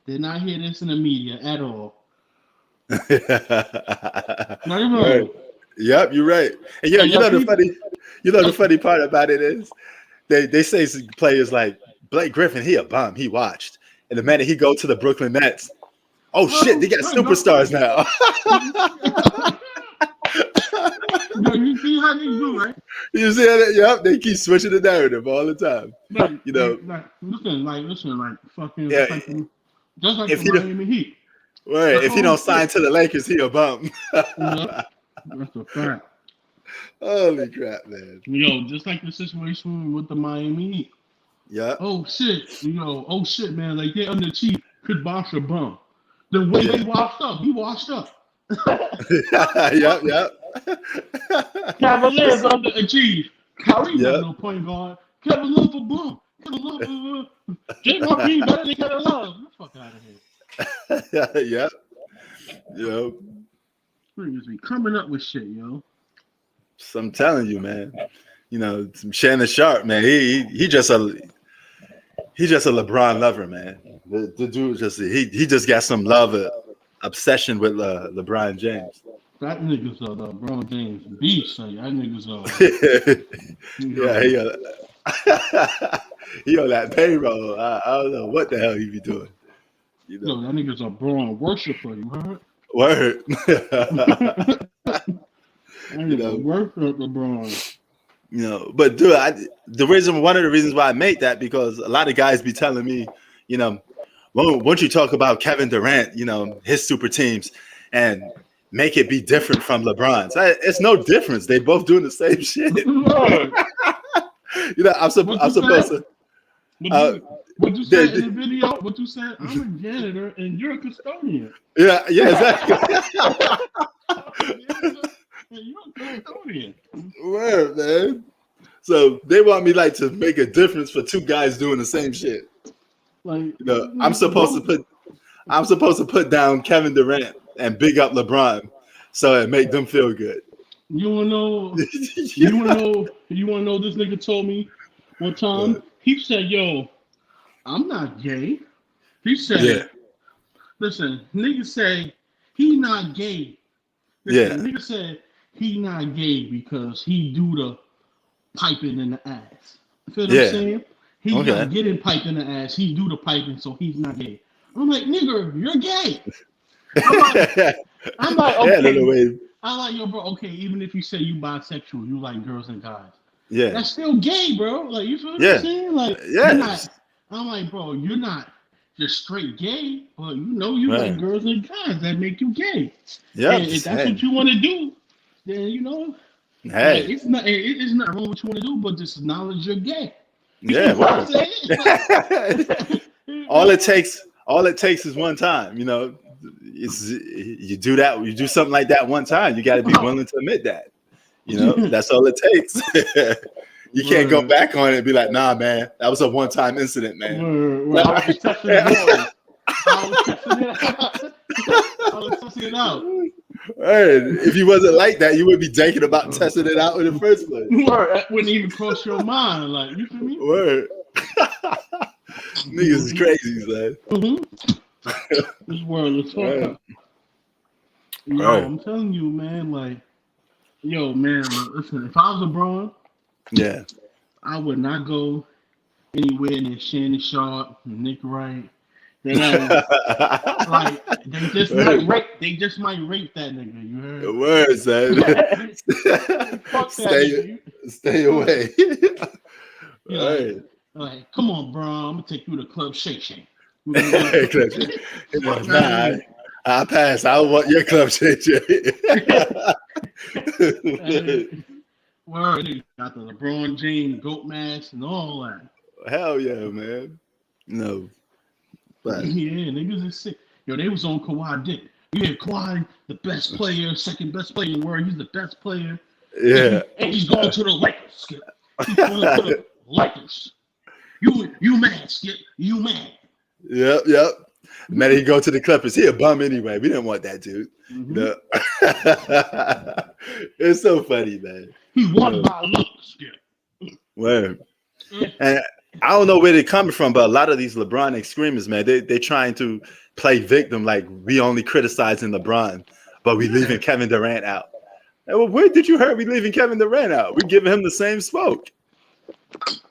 Did not hear this in the media at all. Not Right. even. Yep, you're right. And And you yo, know the people, funny, the funny part about it is they say some players like Blake Griffin, he a bum, he watched. And the minute he go to the Brooklyn Nets, oh shit, they got superstars now. no, you see how they do, right? You see that? Yep, they keep switching the narrative all the time. You know, Listen, fucking, yeah. just like the If he don't, Miami Heat. right, Like, if he oh don't sign shit, to the Lakers, he a bum. yeah, that's a fact. Holy crap, man. Yo, just like the situation with the Miami Heat. Yep. Oh shit, man, like they underachieved. Could Bosh a bum. The way they washed up, he washed up. Yep. Cavaliers underachieved. Kyrie not Yep. no point guard. Kevin Love a bum. Kevin Love, J.R. Green better than Kevin Love. Get the fuck out of here. Yep. Yep. Niggas be coming up with shit, yo. So I'm telling you, man. You know, Shannon Sharp, man. He just a LeBron lover, man. The dude just he just got some obsession with LeBron James. That nigga's a LeBron James beast. Like, that nigga's he on that payroll. I don't know what the hell he be doing. You know, that nigga's a LeBron worshiper. You heard? word. That nigga worship LeBron. You know, but dude, one of the reasons why I make that because a lot of guys be telling me, you know, once you talk about Kevin Durant, you know, his super teams, and make it be different from LeBron's. It's no difference. They both doing the same shit. You know, I'm supposed to. What you said in the video? What you said? I'm a janitor and you're a custodian. Yeah, exactly. You're a custodian. Word, man. So they want me like to make a difference for two guys doing the same shit. Like, you know, I'm supposed to put down Kevin Durant and big up LeBron, so it make them feel good. You wanna know? Yeah. You wanna know? This nigga told me one time. He said, "Yo, I'm not gay." He said, Yeah. "Listen, nigga say he not gay." Listen, nigga said he not gay because he do the piping in the ass. You feel what I'm saying? He's not getting piped in the ass. He do the piping, so he's not gay. I'm like, nigga, you're gay. I'm like, okay. I'm like, yo, bro, okay, even if you say you bisexual, you like girls and guys. Yeah. That's still gay, bro. Like, you feel what I'm saying? Like, I'm like, bro, you're not just straight gay, but you know you like girls and guys that make you gay. Yeah. And if that's what you want to do, then you know, like, it's not wrong what you want to do, but just acknowledge you're gay. Yeah. All it takes is one time, you know. You do something like that one time. You got to be willing to admit that. You know, that's all it takes. You can't go back on it and be like, nah, man, that was a one-time incident, man. I was testing it out. Hey, if you wasn't like that, you would be thinking about testing it out in the first place. That wouldn't even cross your mind. Like, you feel me? Word. Niggas is crazy, man. This world is fucked up. Yo, I'm telling you, man, like, yo, man, listen, if I was LeBron, I would not go anywhere near Shannon Sharp, Nick Wright. Like, they just might rape that nigga. You heard? Words, man. Fuck that. Stay away. Like, come on, bro. I'm gonna take you to Club Shake Shake. Nah, I'll pass. I want your Club Shake Shake. Word, they got the LeBron James goat mask and all that. Hell yeah, man. No. But yeah, niggas is sick. Yo, they was on Kawhi dick. Yeah, Kawhi, the best player, second best player in the world. He's the best player. Yeah. And he's going to the Lakers, Skip. He's going to the Lakers. You mad, Skip. You mad. Yep. Man, he go to the Clippers. He a bum anyway. We didn't want that dude. No. It's so funny, man. He won by looks, Skip. Word. And I don't know where they're coming from, but a lot of these LeBron extremists, man, they're trying to play victim, like we only criticizing LeBron, but we leaving Kevin Durant out. And, well, where did you hear we leaving Kevin Durant out? We giving him the same smoke.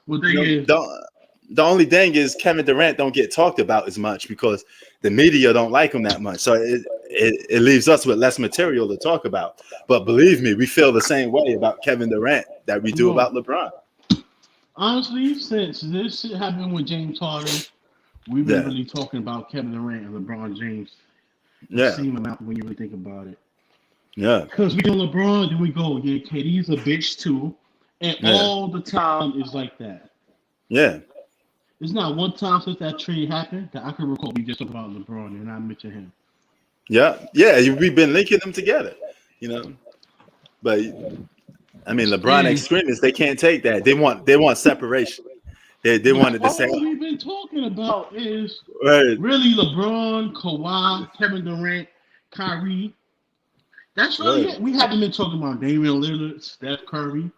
Well, The only thing is Kevin Durant don't get talked about as much because the media don't like him that much. So it leaves us with less material to talk about. But believe me, we feel the same way about Kevin Durant that we do about LeBron. Honestly, since this shit happened with James Harden, we've been really talking about Kevin Durant and LeBron James. The same amount when you really think about it. Yeah. Because we go LeBron, then we go, yeah, KD's a bitch too. And all the time is like that. Yeah. There's not one time since that trade happened that I can recall we just talked about LeBron and I mentioned him. Yeah. Yeah. We've been linking them together, you know. But I mean, LeBron extremists, they can't take that. They want separation. They wanted to say. All we've been talking about is really LeBron, Kawhi, Kevin Durant, Kyrie. That's really it. We haven't been talking about Damian Lillard, Steph Curry.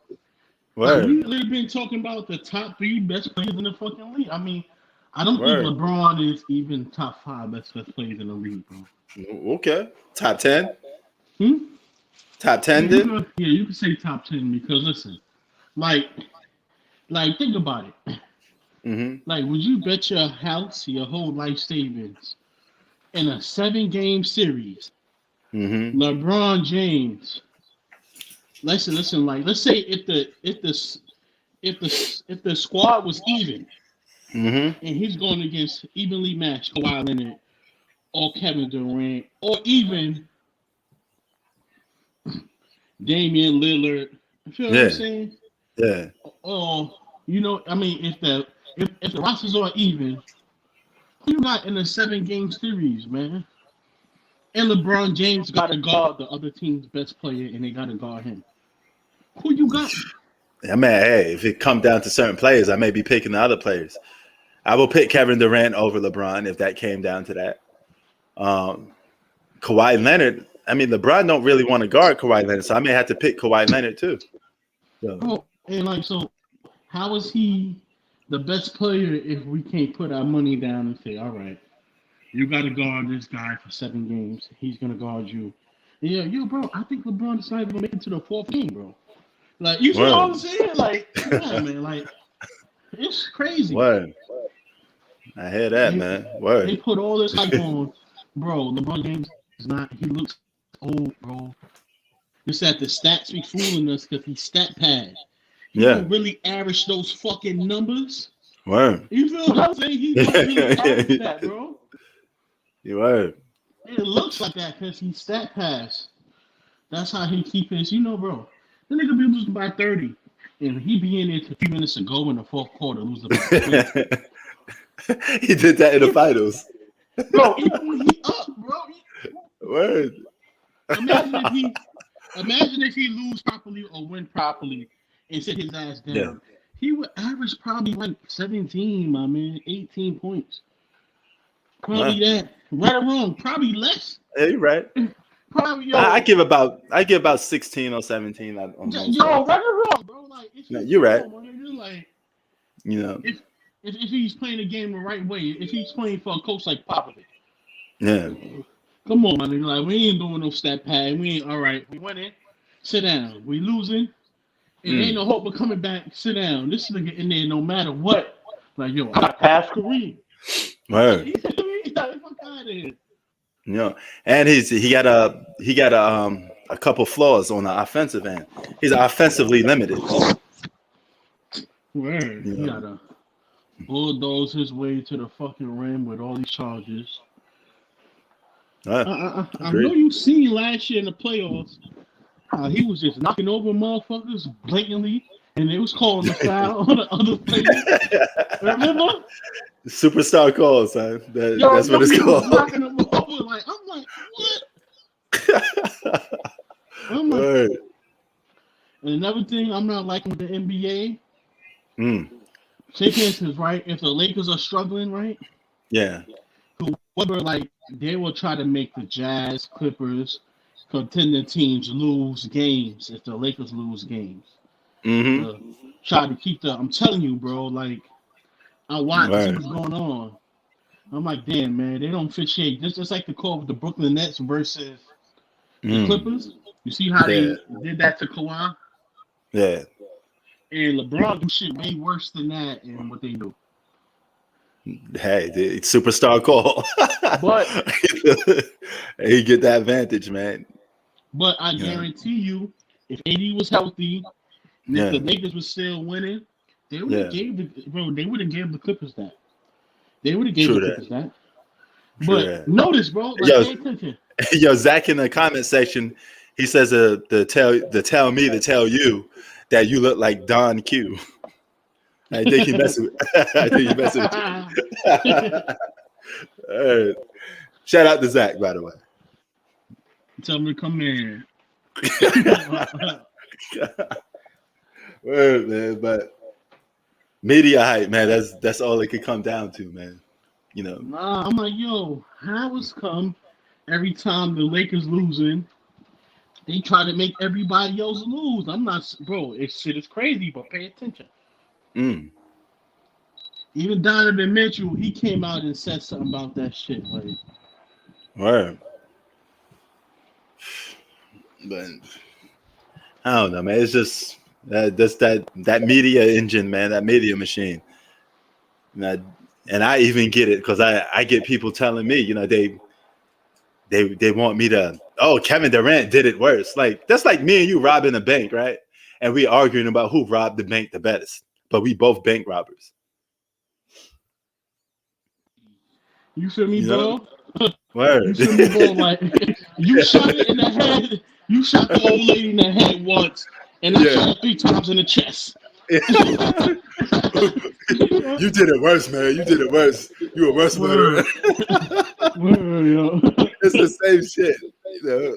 We've really been talking about the top 3 best players in the fucking league. I mean, I don't think LeBron is even top 5 best players in the league, bro. Okay. Top 10? Top 10 then? Yeah, you can say top 10 because listen, like think about it. Mm-hmm. Like, would you bet your house, your whole life savings, in a 7-game series? Mm-hmm. LeBron James. Listen. Like, let's say if the squad was even, and he's going against evenly matched Kawhi Leonard or Kevin Durant or even Damian Lillard. You feel what I'm saying? Yeah. Or I mean, if the rosters are even, who you got in a 7-game series, man? And LeBron James got to guard the other team's best player, and they got to guard him. Who you got? I mean, hey, if it comes down to certain players, I may be picking the other players. I will pick Kevin Durant over LeBron if that came down to that. Kawhi Leonard. I mean, LeBron don't really want to guard Kawhi Leonard, so I may have to pick Kawhi Leonard too. So. So how is he the best player if we can't put our money down and say, all right, you got to guard this guy for 7 games. He's going to guard you. Yeah, bro, I think LeBron decided to make it to the 4th game, bro. Like, you see what I'm saying? Like, yeah, man, like, it's crazy. Word. I hear that, man. Word. They put all this hype on, bro. LeBron James is not, he looks old, bro. It's that the stats be fooling us because he's stat pad. He don't really average those fucking numbers. Word. You feel what I'm saying? He don't really average that, bro. You word. It looks like that because he stat pass. That's how he keep his, bro. The nigga be losing by 30. And he be in it a few minutes ago in the 4th quarter, losing by 20. He did that in the finals. Bro, he up, bro. Word. Imagine if he lose properly or win properly and sit his ass down. Yeah. He would average probably like 17, my man, 18 points. Probably that. Right or wrong, probably less. Yeah, you're right. Probably, I give about 16 or 17. Right or wrong, bro. Like, you're right. Like, if he's playing the game the right way, if he's playing for a coach like Popovich. Yeah. Come on, man. Like, we ain't doing no stat pad. We ain't all right. We winning. Sit down. We losing. And ain't no hope of coming back. Sit down. This nigga in there no matter what. Like, yo, I got past Kareem. Right. And he got a couple flaws on the offensive end. He's offensively limited. Word. He gotta bulldoze his way to the fucking rim with all these charges. I know you seen last year in the playoffs how he was just knocking over motherfuckers blatantly, and they was calling the foul on the other players. Remember? Superstar calls, son. That's what it's called. Knocking them over. Like, I'm like, what? I'm like, Word. And another thing I'm not liking with the NBA. Say for instance, right? If the Lakers are struggling, right? Yeah. Whoever, like, they will try to make the Jazz, Clippers, contending teams lose games if the Lakers lose games. Try to keep I'm telling you, bro, like, I watched to see Right. what's going on. I'm like, damn, man, they don't fit shape. Just like the call with the Brooklyn Nets versus the Mm. Clippers. You see how Yeah. they did that to Kawhi? Yeah. And LeBron do shit way worse than that in what they do. Hey, the superstar call. But He get that advantage, man. I Yeah. guarantee you, if AD was healthy and if Yeah. the Lakers was still winning, they would have Yeah. gave they would have gave the Clippers that. They would have gave True the that. Clippers that. True But that. notice, bro, like Yo, pay attention. yo, Zach in the comment section, he says to tell me to tell you that you look like Don Q. I think he messing I think he messing with you. All right. Shout out to Zach, by the way. Tell me to come in. Word, man, but media hype, man, that's all it could come down to, man. You know. Nah, I'm like, yo, how it's come every time the Lakers losing, they try to make everybody else lose. I'm not, bro. Shit is crazy, but pay attention. Mm. Even Donovan Mitchell, he came out and said something about that shit. Like, Word. But I don't know, man. It's just that media engine, man. That media machine. And I even get it because I get people telling me, you know, they want me to. Oh, Kevin Durant did it worse. Like that's like me and you robbing a bank, right? And we arguing about who robbed the bank the best, but we both bank robbers. you feel me, You know? bro? Word. You feel me, bro? Like, you shot it in the head. You shot the old lady in the head once, and I shot it 3 times in the chest. You did it worse, man. You did it worse. You a worse murderer. Word, yo. It's the same shit. You know?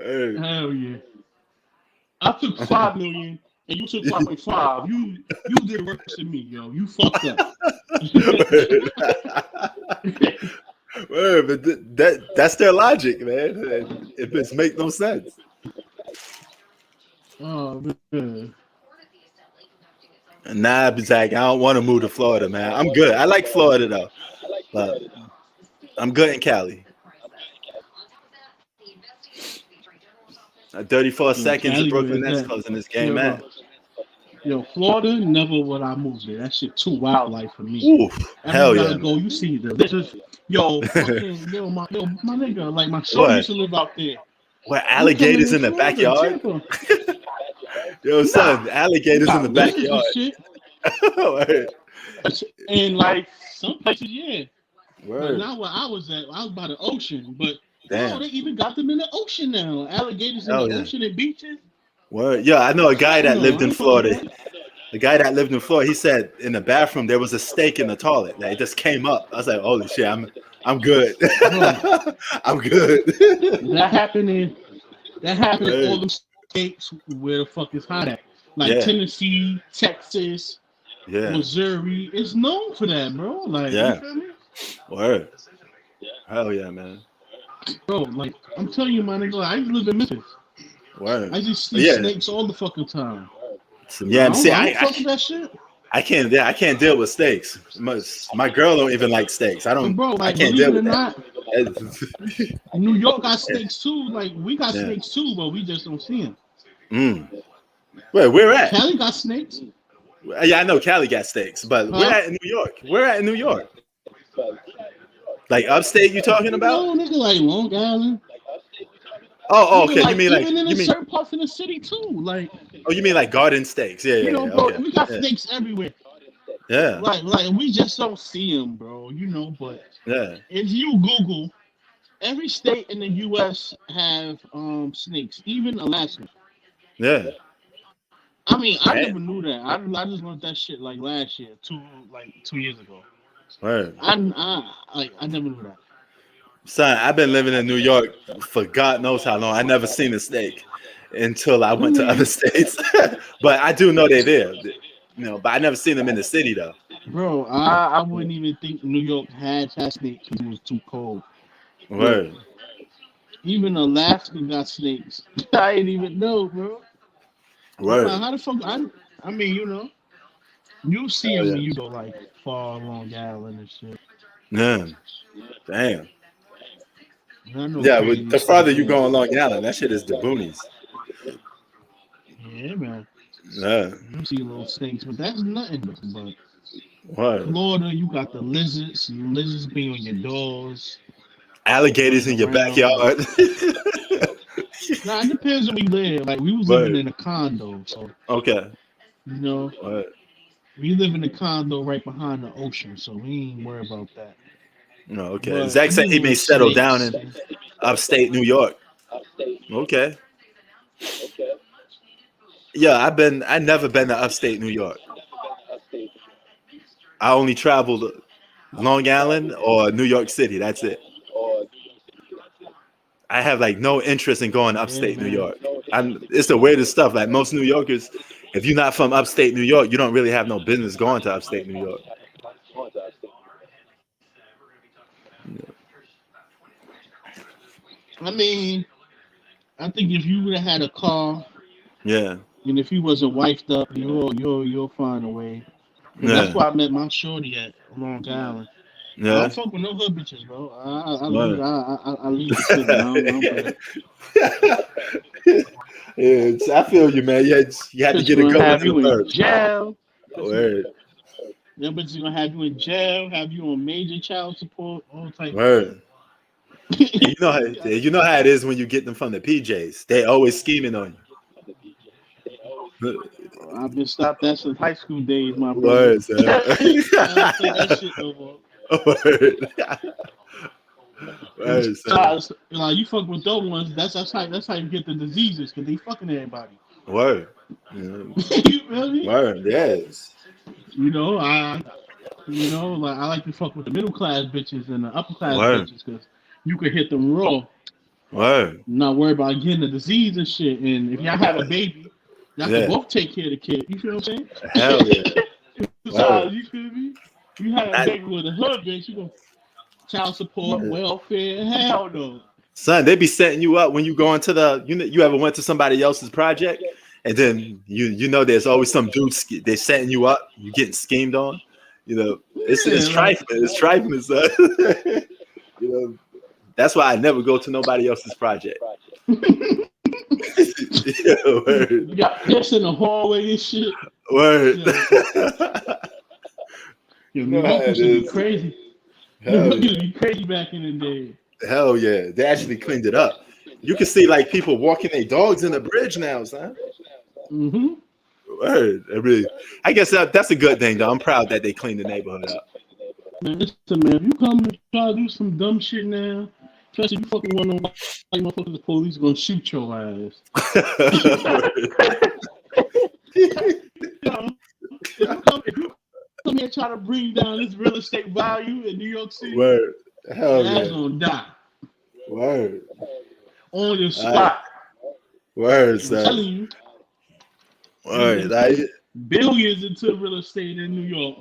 Hey. Hell yeah. I took 5 million and you took 5.5. You did worse than me, yo. You fucked up. Word, but that's their logic, man. It just makes no sense. Oh man. Nah, Zach, I don't want to move to Florida, man. I'm good. I like Florida though, but I'm good in Cali. 34 seconds of Cali, Brooklyn where Nets it's at. closing this game, man. Yo, Florida, never would I move there. That shit too wildlife for me. Oof, hell Everywhere yeah, I go, man. you see them. This is fucking my nigga. Like my show What? used to live out there. What, I'm telling alligators you, in the Florida, backyard? Tampa. Yo, son, Nah, alligators in the got lizards and backyard. shit. Word. And like some places, yeah. But Word. not where I was at. I was by the ocean. But bro, Damn. they even got them in the ocean now. Alligators in the Hell yeah. ocean and beaches. Word. Yeah, I know a guy that No, lived I in ain't fucking with Florida. that. The guy that lived in Florida, he said in the bathroom there was a snake in the toilet. Like, it just came up. I was like, holy shit, I'm good. Bro, I'm good. that happened in all Word. them states where the fuck is hot at. Like Yeah. Tennessee, Texas, Yeah. Missouri. It's known for that, bro. Like, you Yeah. feel me? Word. Hell yeah, man. Bro, like, I'm telling you, my nigga, I used to live in Memphis. Word. I just see Yeah. snakes all the fucking time. Yeah. See, I don't fuck with that shit. I can't. Yeah, I can't deal with steaks. My girl don't even like steaks. But bro, I like, can't believe deal it or with not, that. New York got snakes too. Like, we got Yeah. snakes too, but we just don't see them. Wait, where at? Cali got snakes. Yeah, I know Cali got steaks, but we're at in New York. We're at in New York. Like upstate, you talking about? No, nigga, like Long Island. Oh, Even okay. like even in certain parts of the city too. Like, oh, you mean like garden steaks? Yeah, you know, yeah. bro, Okay. we got Yeah. snakes everywhere. Yeah. Like we just don't see them, bro. You know, but Yeah. if you Google, every state in the U.S. have snakes, even Alaska. Yeah. I mean, I Right. never knew that. I just learned that shit like last year, 2 years ago. Right. I never knew that. Son, I've been living in New York for God knows how long. I never seen a snake until I went to other states. But I do know they're there. You know, but I never seen them in the city though. Bro, I wouldn't even think New York had snakes because it was too cold. Word. Even Alaska got snakes. I didn't even know, bro. I'm like, Word. how the fuck? I mean, you know, You'll see Hell them yeah. when you go like far along Island and shit. Yeah. Damn. I know Yeah, but crazy the stuff farther you there. go on Long Island, that shit is the boonies. Yeah, man. Yeah. You see little snakes, but that's nothing. But What? Florida, you got the lizards. Lizards be on your doors, Alligators running in your around. backyard. Nah, it depends on where you live. Like we was living But in a condo, so okay. you know What? we live in a condo right behind the ocean, so we ain't worry about that. No, okay. But Zach you said get he may little settle down snakes. in upstate New York. Okay. Yeah, I never been to upstate New York. I only traveled Long Island or New York City. That's it. I have like no interest in going Yeah, upstate New man. York. It's the weirdest stuff. Like most New Yorkers, if you're not from upstate New York, you don't really have no business going to upstate New York. I mean, I think if you would have had a car Yeah, and if you wasn't wifed up, you'll find a way. Cause that's yeah, where I met my shorty at Long Island. I yeah. don't fuck with no hood bitches, bro. Right. I leave the city. I don't play. I feel you, man. You had to Bitch get a gonna good one have in the you in first. jail. Word, Them bitches gonna have you in jail, have you on major child support, all type of shit. word. And you know how it is when you get them from the PJs. They always scheming on you. I've been stopped that since high school days, my brother. Word, son. I don't play that shit no more. Word. Them Word, son. shots, like you fuck with those ones, that's how you get the diseases, cause they fucking everybody. Word. Yeah. You feel me? Word, yes. You know, like I like to fuck with the middle class bitches and the upper class Word. bitches, cause you could hit them raw, Word. not worry about getting the disease and shit. And if y'all have a baby, y'all can Yeah. both take care of the kid. You feel what I'm Hell yeah. saying? So Word. you feel me? You had a I, baby with a hood bitch, you go child support, welfare, hell no. son, they be setting you up when you go into you ever went to somebody else's project and then you know there's always some dude they're setting you up, you getting schemed on. You know, it's Yeah, like trifling. It's trifling, son. You know, that's why I never go to nobody else's project. Yeah, word. you got piss in the hallway and shit. Word. Yo, You New know how York it used to be is. crazy. New Hell York yeah. used to be crazy back in the day. Hell yeah. They actually cleaned it up. You can see like people walking their dogs in the bridge now, son. Mm-hmm. Word. I guess that's a good thing, though. I'm proud that they cleaned the neighborhood up. Man, listen, man, if you come and try to do some dumb shit now, especially if you fucking want to white motherfuckers, the police gonna shoot your ass. You know, if you come here and try to bring down this real estate value in New York City, Word. Hell your ass yeah. gonna die Word. on the All right. spot. Word, I'm telling son. you, you Word. invest billions into real estate in New York.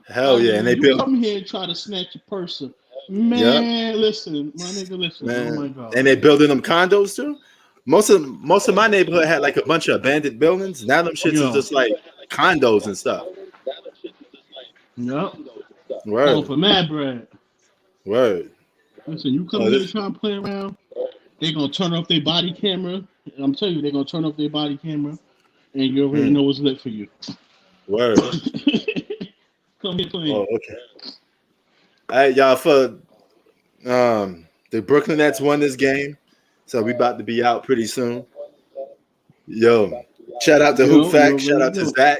Hell yeah. And they You built, come here and try to snatch a person. yep, Man, listen, my nigga, listen. Oh my man. God. And they building them condos too. Most of my neighborhood had like a bunch of abandoned buildings. Now them shits is Yo, just like condos and stuff. yep. Going Word. for mad bread. Word. Listen, you come Oh, here this trying to play around, they gonna turn off their body camera. I'm telling you, they're gonna turn off their body camera, and you already know what's lit for you. word. Come here Oh, playing. okay. All right, y'all. For the Brooklyn Nets won this game, so we about to be out pretty soon. Yo, shout out to Hoop Yo, you Fact. Shout already out to know. Zach.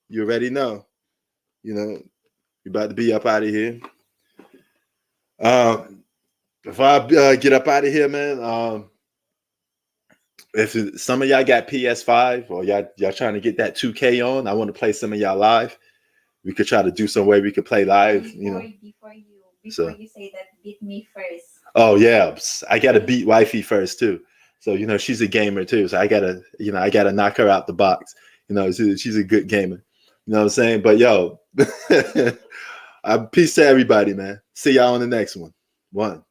You already know. You know, we about to be up out of here. If I get up out of here, man, if some of y'all got PS5 or y'all trying to get that 2K on, I want to play some of y'all live. We could try to do some way we could play live, you know. Before you say that, beat me first. Oh yeah, I gotta beat wifey first too. So you know she's a gamer too. So I gotta knock her out the box. You know she's a good gamer. You know what I'm saying? But yo, peace to everybody, man. See y'all on the next one. One.